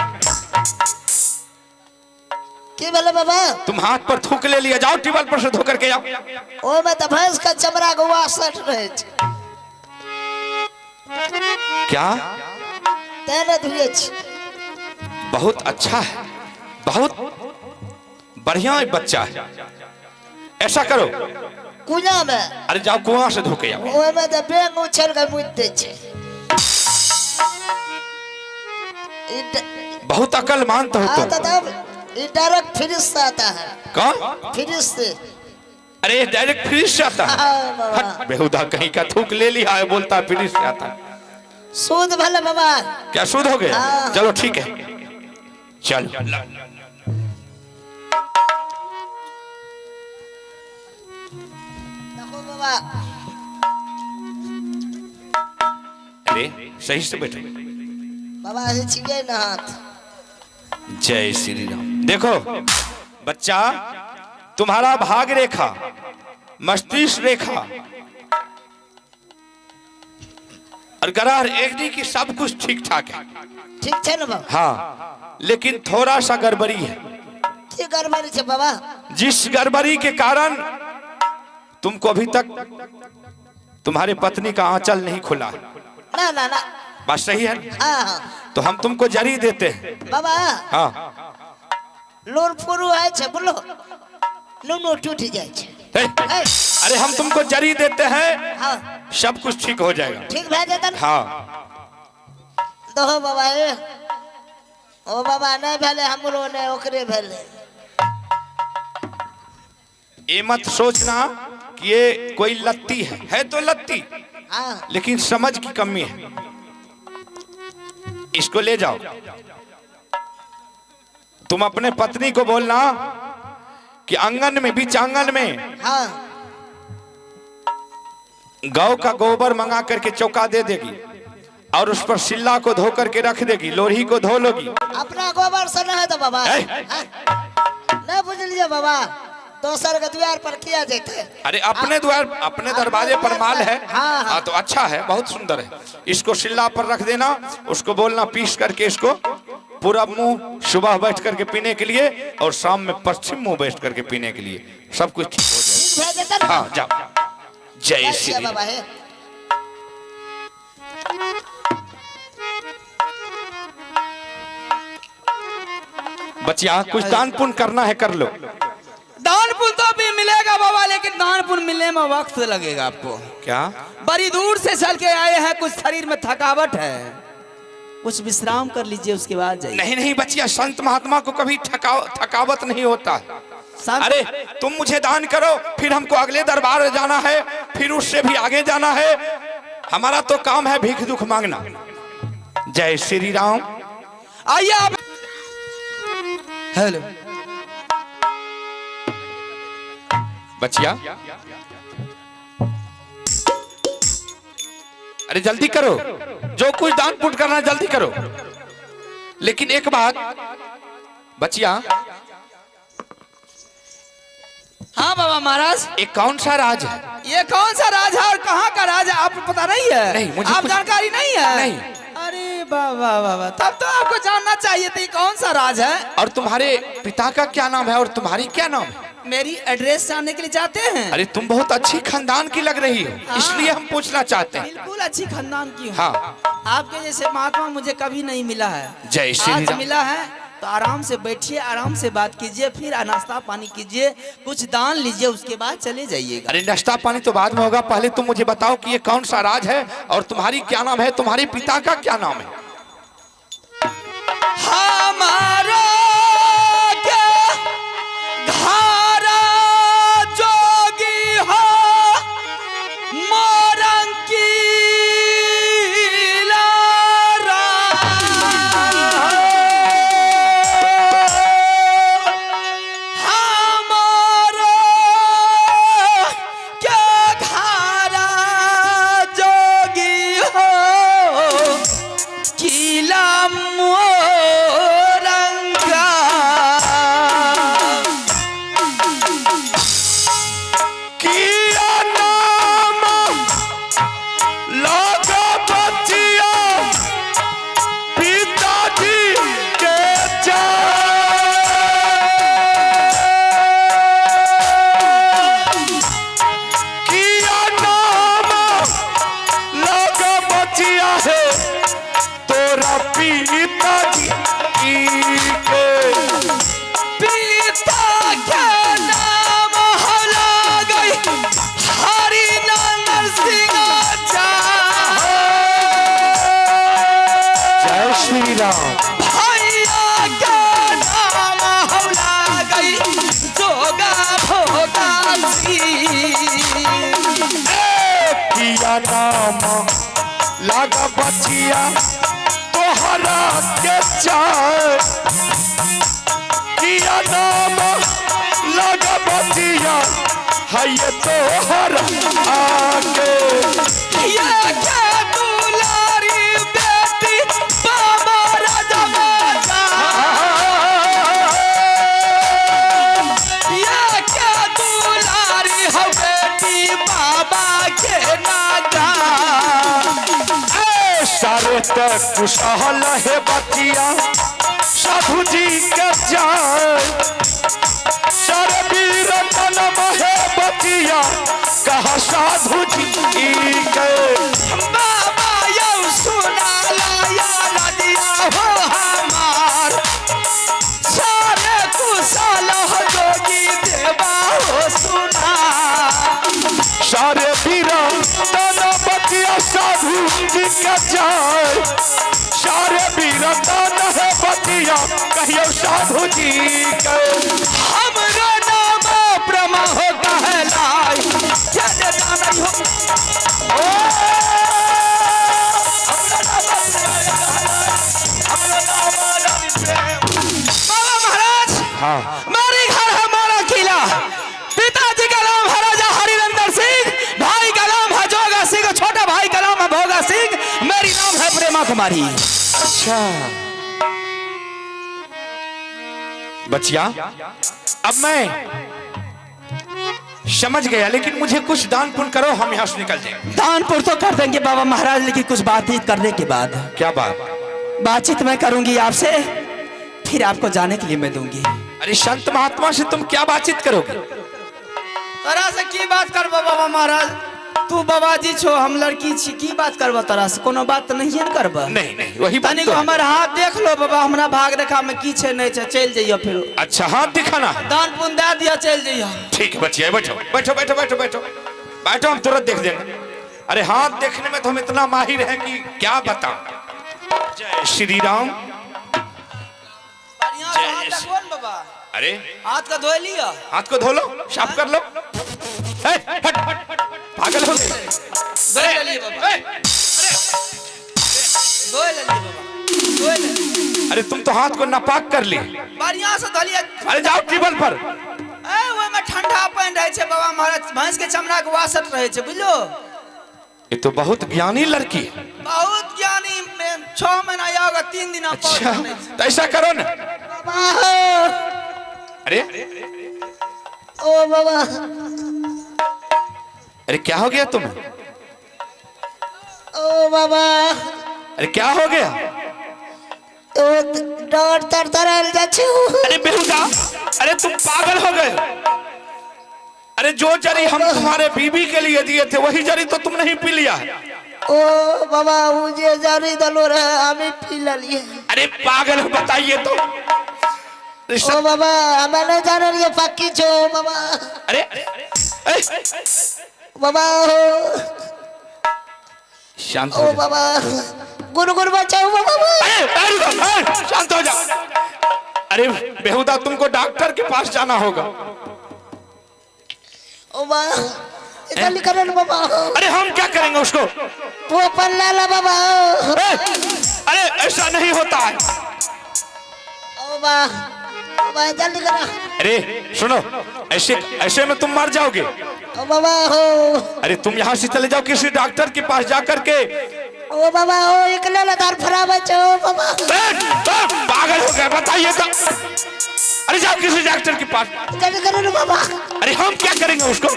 की बोले बाबा तुम हाथ पर थूक ले लिया जाओ टेबल पर से धो करके आओ ओ में तो भैंस का चमड़ा गुआ सट रहे छे क्या तेरे धुए छे बहुत अच्छा है बहुत बढ़िया बच्चा है ऐसा करो कुया में अरे जाओ कुआं से धो के आओ ओ में तो बेंग उछल के मुझ दे छे बहुत अकल मानते हो हाँ तो तुम तब ये डायरेक्ट फ्रिज से आता है कौन फ्रिज से अरे डायरेक्ट फ्रिज से आता है हाँ बाबा हट बेहुदा कहीं का थूक ले लिया है बोलता है फ्रिज से आता है सूद भले बाबा क्या शुद्ध हो गया हाँ। चलो ठीक है चलो देखो बाबा अरे सही से बैठो बाबा ये छिए ना हाथ जय श्री राम देखो बच्चा तुम्हारा भाग रेखा मस्तिष्क रेखा और ग्रह एग्री की सब कुछ ठीक ठाक है ठीक है ना बाबा हाँ लेकिन थोड़ा सा गड़बड़ी है ठीक गड़बड़ी छे बाबा जिस गड़बड़ी के कारण तुमको अभी तक तुम्हारे पत्नी का आंचल नहीं खुला है। ना ना ना बात सही है? हाँ हाँ तो हम तुमको जरी देते हैं। बाबा हाँ लोन फुरु आए छे बोलो नो टूट जाए छे हे, अरे हम तुमको जरी देते हैं, हाँ सब कुछ ठीक हो जाएगा। ठीक भे जेतन हाँ दो बाबा ए ओ बाबा नहीं भेले हमरो ने ओकरे भेले ये मत सोचना कि ये कोई लत्ती है तो लत्ती, हाँ लेकिन समझ की कमी है। इसको ले जाओ, तुम अपने पत्नी को बोलना कि आंगन में, बीच आंगन में हाँ गौ का गोबर मंगा करके चौका दे देगी और उस पर सिल्ला को धो करके रख देगी, लोरी को धो लोगी। अपना गोबर से नहीं तो बाबा ए? नहीं बुझ लीजिए बाबा दोसर के द्वार पर किया जाते। अरे अपने द्वार, अपने दरवाजे पर माल है। हाँ, हाँ। तो अच्छा है, बहुत सुंदर है। इसको सिल्ला पर रख देना, उसको बोलना पीस करके इसको पूरा मुंह सुबह बैठ करके पीने के लिए और शाम में पश्चिम मुंह बैठ करके पीने के लिए, सब कुछ ठीक हो ठीक जाएगा। भे जेतन हाँ जाओ, जय श्री राम। बाबा है बचिया कुछ दान पुण्य करना है कर लो। दान पुण्य तो भी मिलेगा बाबा, लेकिन दान पुण्य मिलने में वक्त लगेगा आपको। क्या? बड़ी दूर से चल के आए हैं, कुछ शरीर में थकावट है, कुछ विश्राम कर लीजिए उसके बाद जाइए। नहीं नहीं बचिया, संत महात्मा को कभी थकावट नहीं होता। अरे तुम मुझे दान करो, फिर हमको अगले दरबार जाना है, फिर उससे भी आगे जाना है। हमारा तो काम है भीख दुख मांगना। जय श्री राम। आइए आप। हेलो बचिया, अरे जल्दी करो, जो कुछ दान पुण्य करना है जल्दी करो। लेकिन एक बात बचिया, हाँ बाबा महाराज, ये कौन सा राज है? ये कौन सा राज है और कहाँ का राज है आपको पता नहीं है? नहीं, मुझे आप कुछ जानकारी नहीं है? नहीं। अरे बाबा बाबा, तब तो आपको जानना चाहिए था ये कौन सा राज है। और तुम्हारे पिता का क्या नाम है और तुम्हारी क्या नाम है? मेरी एड्रेस जानने के लिए चाहते हैं? अरे तुम बहुत अच्छी खानदान की लग रही हो, इसलिए हम पूछना चाहते हैं। बिल्कुल अच्छी खानदान की हूँ। हाँ। आपके जैसे महात्मा मुझे कभी नहीं मिला है। जय श्री आज राम। मिला है तो आराम से बैठिए, आराम से बात कीजिए, फिर नाश्ता पानी कीजिए, कुछ दान लीजिए, उसके बाद चले जाइएगा। अरे नाश्ता पानी तो बाद में होगा, पहले तुम मुझे बताओ कि ये कौन सा राज है और तुम्हारी क्या नाम है, तुम्हारे पिता का क्या नाम है? हमारा क्या घारा जोगी हो मोरंकी लारा, हमारा क्या घारा जोगी हो किला मोरंगा, किया नाम लागा बचिया पिताजी के किया नाम लागा बचिया है तोरा पिताजी के। पिता के नाम हला गई हरि नंदन सिंह जय श्री राम। भैया के नाम हला गई जोगा भोगा किया नाम लागा बचिया तोहरा के चाय, किया नाम लागा बचिया है ये तोहरा आगे। ये क्या दुलारी बेटी बाबा राजा माता, ये क्या दुलारी हो बेटी बाबा के नागा। सारे तक कुशल है बचिया साधु जी के जान, सारे वीर तनम है बचिया कहा साधु जी के। बाबा यौ सुना सारे वीरा दाना बतिया साधु जी का जाय सारे वीरा दाना है बतिया कहियो साधु जी के हमरा नाम ब्रह्मा हो कहलाय जन दाना हो बाबा महाराज हाँ मेरे घर हमारा किला, पिताजी का नाम है राजा हरिनंदन सिंह, भाई का नाम है जोगा सिंह, छोटा भाई का नाम है भोगा सिंह, मेरी नाम है प्रेमा कुमारी। अच्छा बचिया अब मैं समझ गया, लेकिन मुझे कुछ दान पुण्य करो, हम यहाँ से निकल जाएंगे। दान पुण्य तो कर देंगे बाबा महाराज, लेकिन कुछ बातचीत करने के बाद। क्या बात? बातचीत मैं करूंगी आपसे, फिर आपको जाने के लिए मैं दूंगी। अरे संत महात्मा से तुम क्या बातचीत करोगे? तोरा से की बात करबो बाबा महाराज, तू बाबाजी छो, हम लड़की छी, की बात करबो तोरा से? कोनो बात तो नहीं है करबो। नहीं नहीं वही बात तनी तो को है। हमर हाथ देख लो बाबा, हमरा भाग रेखा में की छे नहीं छे, चल जाइयो फिर। अच्छा हाथ दिखाना है? दान पुण्य दे दिया, चल जाइयो। ठीक है बचिया, बैठो बैठो बैठो बैठो बैठो बैठो, हम तुरंत देख देंगे। अरे हाथ देखने में तो हम इतना माहिर हैं कि क्या बताऊं। जय श्री राम। बढ़िया से हाथ देखो न बाबा, अरे हाथ का धो लियो। हाथ को धो लो, साफ कर लो। ए, हट, पागल हो गए? धो ले लिए बाबा, ए, धो ले लिए बाबा, धो ले। अरे तुम तो हाथ को नापाक कर ली। बढ़िया से धो लिया। अरे जाओ टेबल पर। ए ओए में ठंडा पानी रहे छे बाबा महाराज, भैंस के चमड़ा के वासत रहे छे, बुझलो? ये तो बहुत ज्ञानी लड़की है। बहुत ज्ञानी, में 6 महीना या होगा 3 दिन आप अच्छा तो ऐसा करो ना। अरे ओ बाबा, अरे क्या हो गया तुम्हें? ओ बाबा, अरे क्या हो गया? ओ डर तर तरल जाछू। अरे बेहुदा, अरे तुम पागल हो गए? अरे जो जरी हम तुम्हारे बीबी के लिए दिए थे वही जरी तो तुम नहीं पी लिया। ओ बाबा, मुझे जारी दलो रहे, हमें पी लिए। अरे पागल हो, बताइए तो। ओ बाबा, हमें नहीं जाने ये पक्की छो बाबा। अरे ए, बाबा हो, शांत ओ हो जा। बाबा, गुरगुर बचाओ बाबा। अरे रुको, शांत हो जा। अरे बेहुदा, तुमको डॉक्टर के पास जाना होगा। ओ बाबा, जल्दी करो ना बाबा। अरे हम क्या करेंगे उसको? वो पल्ला ला बाबा। ए, अरे ऐसा नहीं होता है। ओ बाबा, जल्दी करो। अरे सुनो, ऐसे ऐसे में तुम मर जाओगे। ओ बाबा हो, अरे तुम यहाँ से चले जाओ किसी डॉक्टर के पास जाकर के। ओ बाबा हो, एक ललदार फरा बचो बाबा। पागल हो गए, बताइए तो। अरे जाओ किसी डॉक्टर के पास। जल्दी करो ना बाबा। अरे हम क्या करेंगे उसको?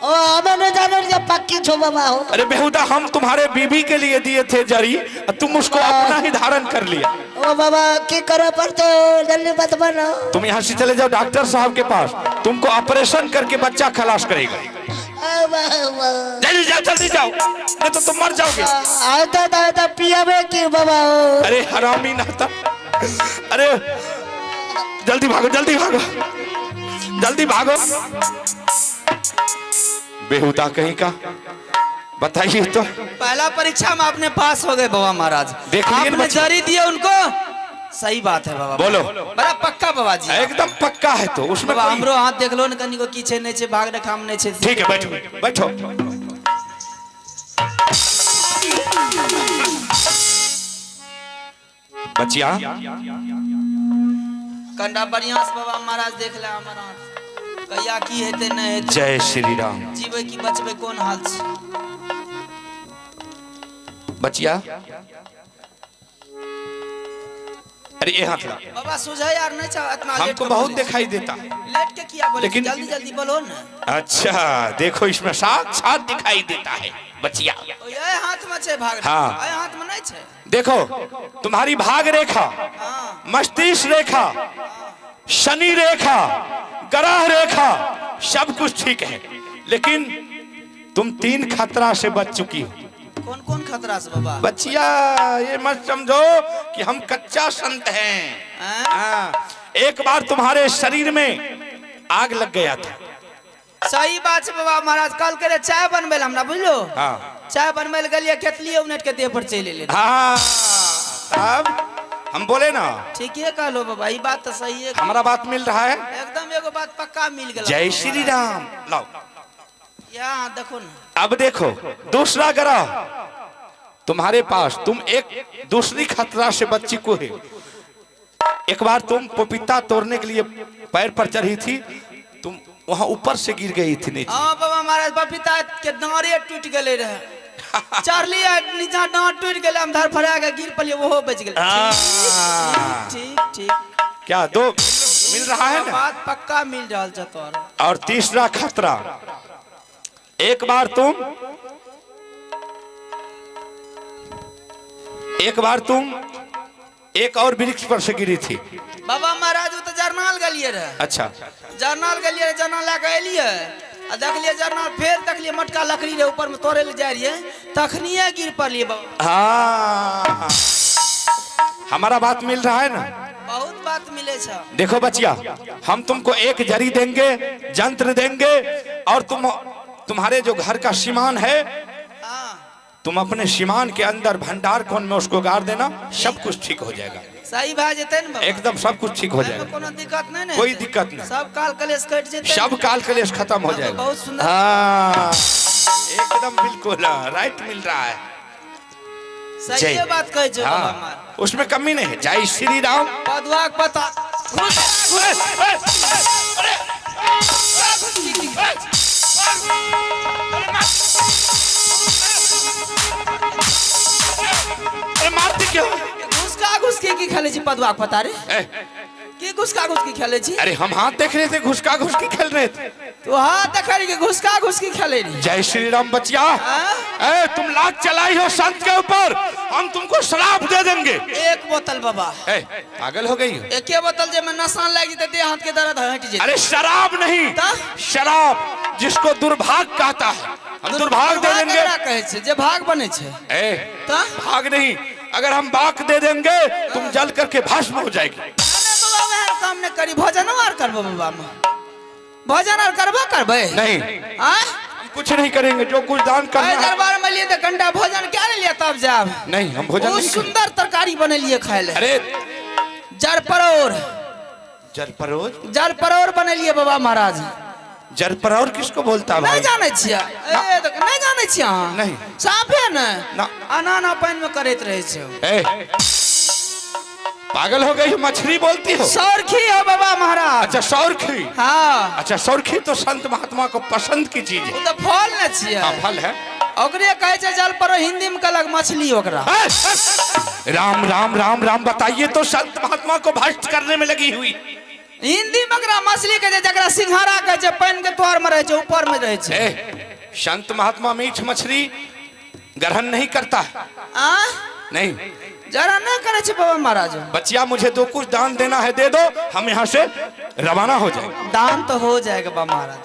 ओ हमें नहीं जाने ये पक्की छो बाबा हो। अरे बेहुदा, हम तुम्हारे बीबी के लिए दिए थे जरी, तुम उसको अपना ही धारण कर लिया। ओ बाबा, की करो पर तो जल्दी मत बनो। तुम यहाँ से चले जाओ डॉक्टर साहब के पास, तुमको ऑपरेशन करके बच्चा खलास करेगा। ओ बाबा, जल्दी जाओ, जल्दी जाओ, नहीं तो तुम मर जाओगे। आता पियाबे की बाबा हो। अरे हरामी नाता, अरे जल्दी भागो, जल्दी भागो, जल्दी भागो। बेहुदा कहीं का, बताइए तो। पहला परीक्षा में आपने पास हो गए बाबा महाराज, देख लिए ना आपने बच्चे। जारी दिया उनको। सही बात है बाबा। बोलो। बड़ा पक्का बाबा जी। एकदम पक्का है तो उसमें बाबा कोई- हमरो हाथ देख लो न, कनी को की छे नहीं छे, भाग रेखा में नहीं छे। ठीक है, बैठो बैठो। बचिया, कंडा बढ़िया से बाबा महाराज देख ले हमारा हाथ, कहिया की हेते नहीं हेते, जय श्री राम। जीवे की बचबे कौन हाल छे। बचिया, अरे ये हाथ ला। बाबा सुझाव यार नहीं चाह, इतना लेट हमको क्यों बहुत बोले? दिखाई देता। लेट के किया बोले, लेकिन- जल्दी जल्दी बोलो ना। अच्छा देखो, इसमें साक्षात दिखाई देता है बचिया। ओ ये हाथ में छे भाग, हाँ। ये हाथ में नहीं छे। देखो तुम्हारी भाग रेखा, हाँ मस्तिष्क रेखा, शनि रेखा, ग्रह रेखा, सब कुछ ठीक है, लेकिन तुम 3 खतरा से बच चुकी हो। कौन कौन खतरा से बाबा? बचिया, ये मत समझो कि हम कच्चा संत हैं। हाँ? हाँ, एक बार तुम्हारे शरीर में आग लग गया था। सही बात है बाबा महाराज। कल करे चाय बनबे हमरा बुझलो। हाँ चाय बनबे ले गलिए केतलिए उनट के देह पर चले ले। हाँ अब हम बोले ना, ठीक है कहलो बाबा, ये बात तो सही है। हमारा बात मिल रहा है। एकदम एगो बात पक्का मिल गया। जय श्री राम। लाओ यहाँ देखो ना। अब देखो दूसरा ग्रह तुम्हारे पास, तुम एक दूसरी खतरा से बच्ची को है। एक बार तुम पपीता तोड़ने के लिए पैर पर चढ़ी थी, तुम वहां ऊपर से गिर गई थी नीचे। हाँ बाबा महाराज, पपीता के डाँड़े टूट गए रहे। चढ़ली नीचा डाँड़ टूट गए, हम धर फरा के गिर पड़िए, वो बच गए। ठीक ठीक। क्या दो मिल रहा है ना? बात पक्का मिल रहा है तोरा। और तीसरा खतरा, एक बार तुम एक और वृक्ष पर से गिरी थी। बाबा महाराज वो तो जरनाल गलिए रहे। अच्छा जरनाल गलिए रहे, जरनाल लेके एलिए आ देखलिए जरनाल, फिर देखलिए मटका लकड़ी रहे ऊपर में तोड़े ले जा रही, तखनिए गिर पड़िए बाबा। हाँ हमारा बात मिल रहा है ना? बहुत बात मिले छ। देखो बचिया, हम तुमको एक जरी देंगे, जंत्र देंगे, और तुम्हारे जो घर का सीमान है, हाँ तुम अपने सीमान के अंदर भंडार कोण में उसको गाड़ देना, सब कुछ ठीक हो जाएगा। सही भाई जेते ना बाबा, एकदम सब कुछ ठीक हो जाएगा, कोनो दिक्कत नहीं ना। कोई दिक्कत नहीं, सब काल कलेश कट जेते, सब काल कलेश खत्म हो जाएगा। बहुत सुंदर। हाँ एकदम बिल्कुल राइट मिल रहा है। सही है बात कहे जो बाबा हाँ मार। उसमें कमी नहीं है। जय श्री राम। पदवा पता मारती क्यों? घुसका घुसकी की खेले छी, पदवा पता रे की घुसका घुसकी खेले छी। अरे हम हाथ देख रहे थे, घुसका घुसकी खेल रहे थे। तो हाथ देख रही घुसका घुसकी खेले रही। जय श्री राम बचिया। तुम लाख चलाई हो संत के ऊपर, हम तुमको शराब दे देंगे। एक बोतल बाबा। पागल हो गई हो? एक बोतल जे में नशान लग जेते दे, हाथ के दर्द हट जेते। अरे शराब नहीं, शराब जिसको दुर्भाग कहता है, हम दुर्भाग दे देंगे। कहे छे जे भाग बने छे। भाग नहीं, अगर हम बाक दे देंगे तुम जल करके भस्म हो जाएगी। काम ने करी, भोजन और करबो बाबा में, भोजन और करबो करबे नहीं। हम कुछ नहीं करेंगे, जो कुछ दान करना है। दरबार में लिए तो घंटा भोजन क्या ले लिया तब जाब। नहीं हम भोजन नहीं। सुंदर तरकारी बने लिए खाए ले। अरे जरपरोर, जरपरोर, जरपरोर बने लिए बाबा महाराज। जरपरोर किसको बोलता है भाई? नहीं जाने छिया? नहीं जाने छिया? नहीं। साफे न ना अनाना पानी में करत रहे छे। पागल हो गई, मछली बोलती हो? सौरखी हो बाबा महाराज। अच्छा सौरखी। हाँ अच्छा सौरखी तो संत महात्मा को पसंद की चीज है। वो तो फल न छिया। हाँ फल है। ओकरे कहे छे जल पर, हिंदी में कहलक मछली ओकरा। राम राम राम राम बताइए तो, संत महात्मा को भ्रष्ट करने में लगी हुई। हिंदी में ओकरा मछली कहे, जकरा सिंघारा कहे छे, पानी के तोर में रहे छे, ऊपर में रहे छे। संत महात्मा मीठ मछली ग्रहण नहीं करता। नहीं जरा न करे छे बाबा महाराज। बच्चिया मुझे दो कुछ दान देना है, दे दो, हम यहाँ से रवाना हो जाए। दान तो हो जाएगा बाबा महाराज,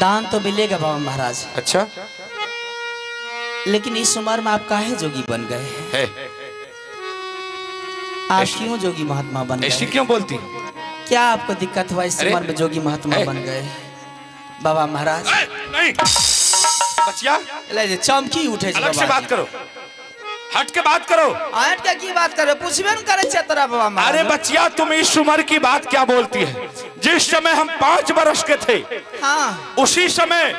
दान तो मिलेगा बाबा महाराज। अच्छा लेकिन इस उम्र में आप काहे जोगी बन गए हैं? आप क्यों जोगी महात्मा बन गए? ऐसी क्यों बोलती? क्या आपको दिक्कत हुआ इस उम्र में जोगी महात्मा बन गए बाबा महाराज? नहीं बच्चिया, ले चमकी उठे अलग से बात करो, हट के बात करो। हट के की बात करे, पूछबे न करे छे तोरा बाबा महाराज। अरे बच्चिया तुम इस उम्र की बात क्या बोलती है? जिस समय हम 5 वर्ष के थे, हाँ उसी समय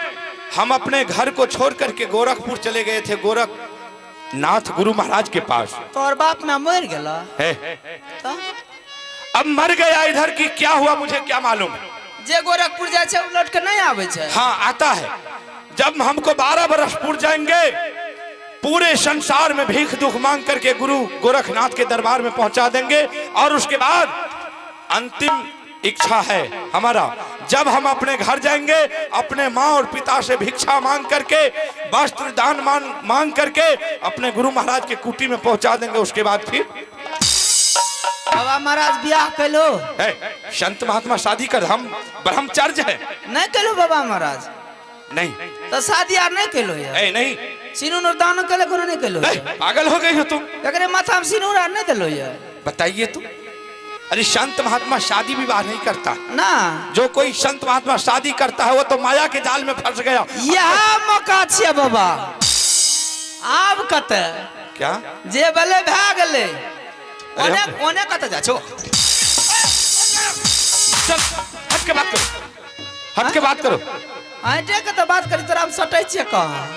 हम अपने घर को छोड़ करके गोरखपुर चले गए थे, गोरखनाथ गुरु महाराज के पास। तोर बाप में मर गया है। तो अब मर गया इधर की, क्या हुआ मुझे क्या मालूम। जे गोरखपुर जाए छे लौट के नहीं आवे छे। हाँ आता है। जब हमको 12 वर्ष पूर जाएंगे, पूरे संसार में भीख दुख मांग करके गुरु गोरखनाथ के दरबार में पहुंचा देंगे। और उसके बाद अंतिम इच्छा है हमारा, जब हम अपने घर जाएंगे, अपने माँ और पिता से भिक्षा मांग करके, वस्त्र दान मांग करके अपने गुरु महाराज के कुटी में पहुंचा देंगे। उसके बाद फिर बाबा महाराज ब्याह कलो? संत महात्मा शादी कर, हम ब्रह्मचर्य है। नहीं कलो बाबा महाराज? नहीं तो शादी यार नहीं कलो यार? नहीं सिनूर और दान कले कोनो नहीं कलो? पागल हो गई हो तुम? एकरे माथा में सिनूर आर नहीं दलो यार? बताइए तुम। अरे संत महात्मा शादी विवाह नहीं करता। ना जो कोई संत महात्मा शादी करता है वो तो माया के जाल में फंस गया। यह मौका छिए बाबा। आब कते क्या जे बले भए गेले ओने ओने कते जा छो। चल हट के बात करो, हट के बात करो। आटे के तो बात करी तोरा सटै छिए कहाँ।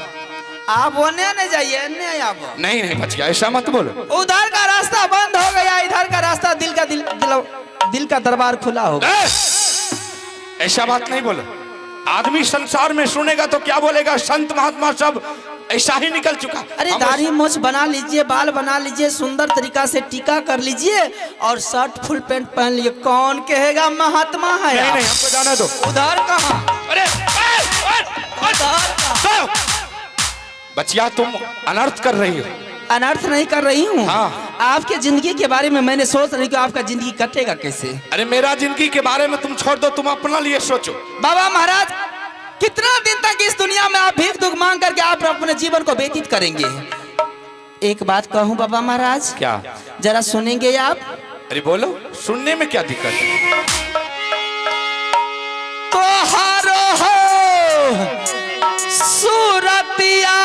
आप ओने नहीं जाइए, एने आब। नहीं नहीं बच गया, ऐसा मत बोलो। उधर का रास्ता बंद हो गया, इधर का रास्ता दिल का दरबार खुला हो गया। ऐसा बात नहीं बोलो। आदमी संसार में सुनेगा तो क्या बोलेगा, संत महात्मा सब ऐसा ही निकल चुका। अरे दाढ़ी मूछ बना लीजिए, बाल बना लीजिए, सुंदर तरीका से टीका कर लीजिए और शर्ट फुल पैंट पहन लीजिए, कौन कहेगा महात्मा है। नहीं नहीं हमको जाने दो। उधर कहाँ। अरे बचिया तुम अनर्थ कर रही हो। अनर्थ नहीं कर रही हूँ। हाँ। आपके जिंदगी के बारे में मैंने सोच रही कि आपका जिंदगी कटेगा कैसे। अरे मेरा जिंदगी के बारे में तुम छोड़ दो, तुम अपना लिए सोचो। बाबा महाराज कितना दिन तक इस दुनिया में आप भीख दुख मांग करके आप अपने जीवन को व्यतीत करेंगे। एक बात कहूँ बाबा महाराज। क्या? जरा सुनेंगे आप। अरे बोलो, सुनने में क्या दिक्कत है। तोहारो हो सूरतिया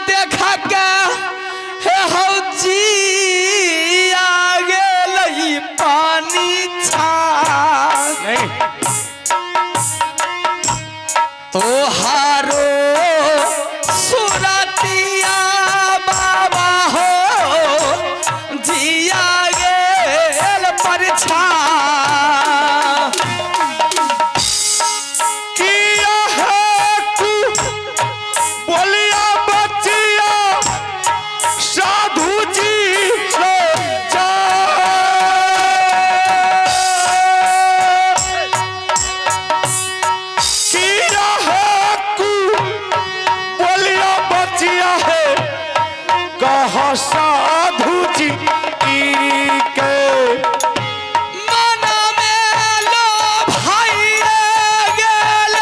देखा के हे हो जी आगे लई पानी छा। नहीं तोहारो सूरतिया बाबा हो जिया गेल परछा। किया है तू बोलिया बचिया साधु जी से जा। किया है तू बोलिया बचिया है कहा साधु जी के। मना में लो भाई गेल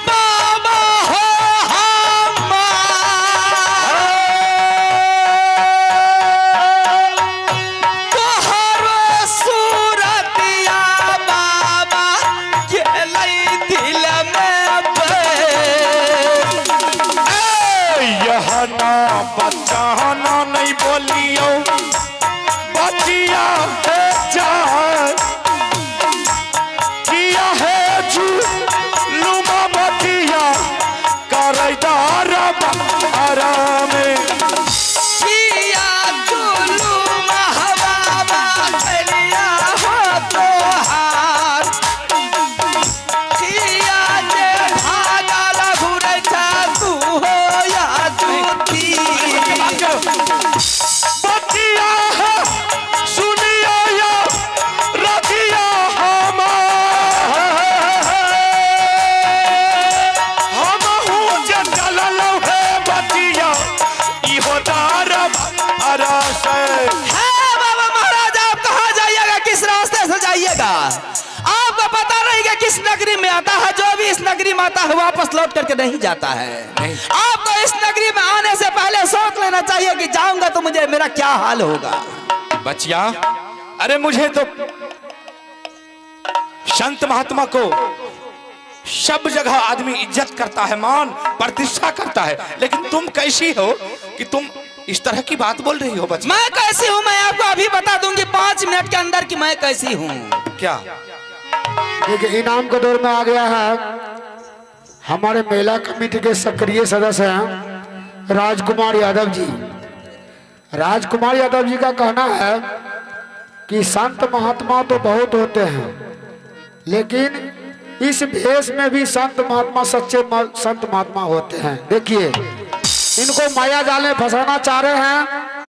बाबा हो तोहरो सूरतिया बाबा गेलै दिल में यह ना बचाना नहीं बोलियो बचिया है जान। किया है जुलुमा बचिया करैदार आराम। किया जुलुम हवा चलिया हो तोहार। किया जे भागल घुरै छा तू हो या दूती। बचिया है सुनिया या रखिया हम हूँ जे चलल है बचिया इहो दारब अरस। है बाबा महाराज आप कहाँ जाइएगा, किस रास्ते से जाइएगा। आपको पता नहीं कि किस नगरी में आता है। जो भी इस नगरी में आता है वापस लौट करके नहीं जाता है। आपको इस नगरी में आने से पहले सोच लेना चाहिए कि जाऊंगा तो मुझे मेरा क्या हाल होगा। बचिया अरे मुझे तो संत महात्मा को सब जगह आदमी इज्जत करता है, मान प्रतिष्ठा करता है, लेकिन तुम कैसी हो कि तुम इस तरह की बात बोल रही हो। बचिया मैं कैसी हूँ मैं आपको अभी बता दूंगी 5 मिनट के अंदर कि मैं कैसी हूँ। क्या? देखिए इनाम का दौर में आ गया है। हमारे महिला कमेटी के सक्रिय सदस्य हैं राजकुमार यादव जी। राजकुमार यादव जी का कहना है कि संत महात्मा तो बहुत होते हैं, लेकिन इस भेष में भी संत महात्मा सच्चे संत महात्मा होते हैं। देखिए इनको माया जाल में फंसाना चाह रहे हैं।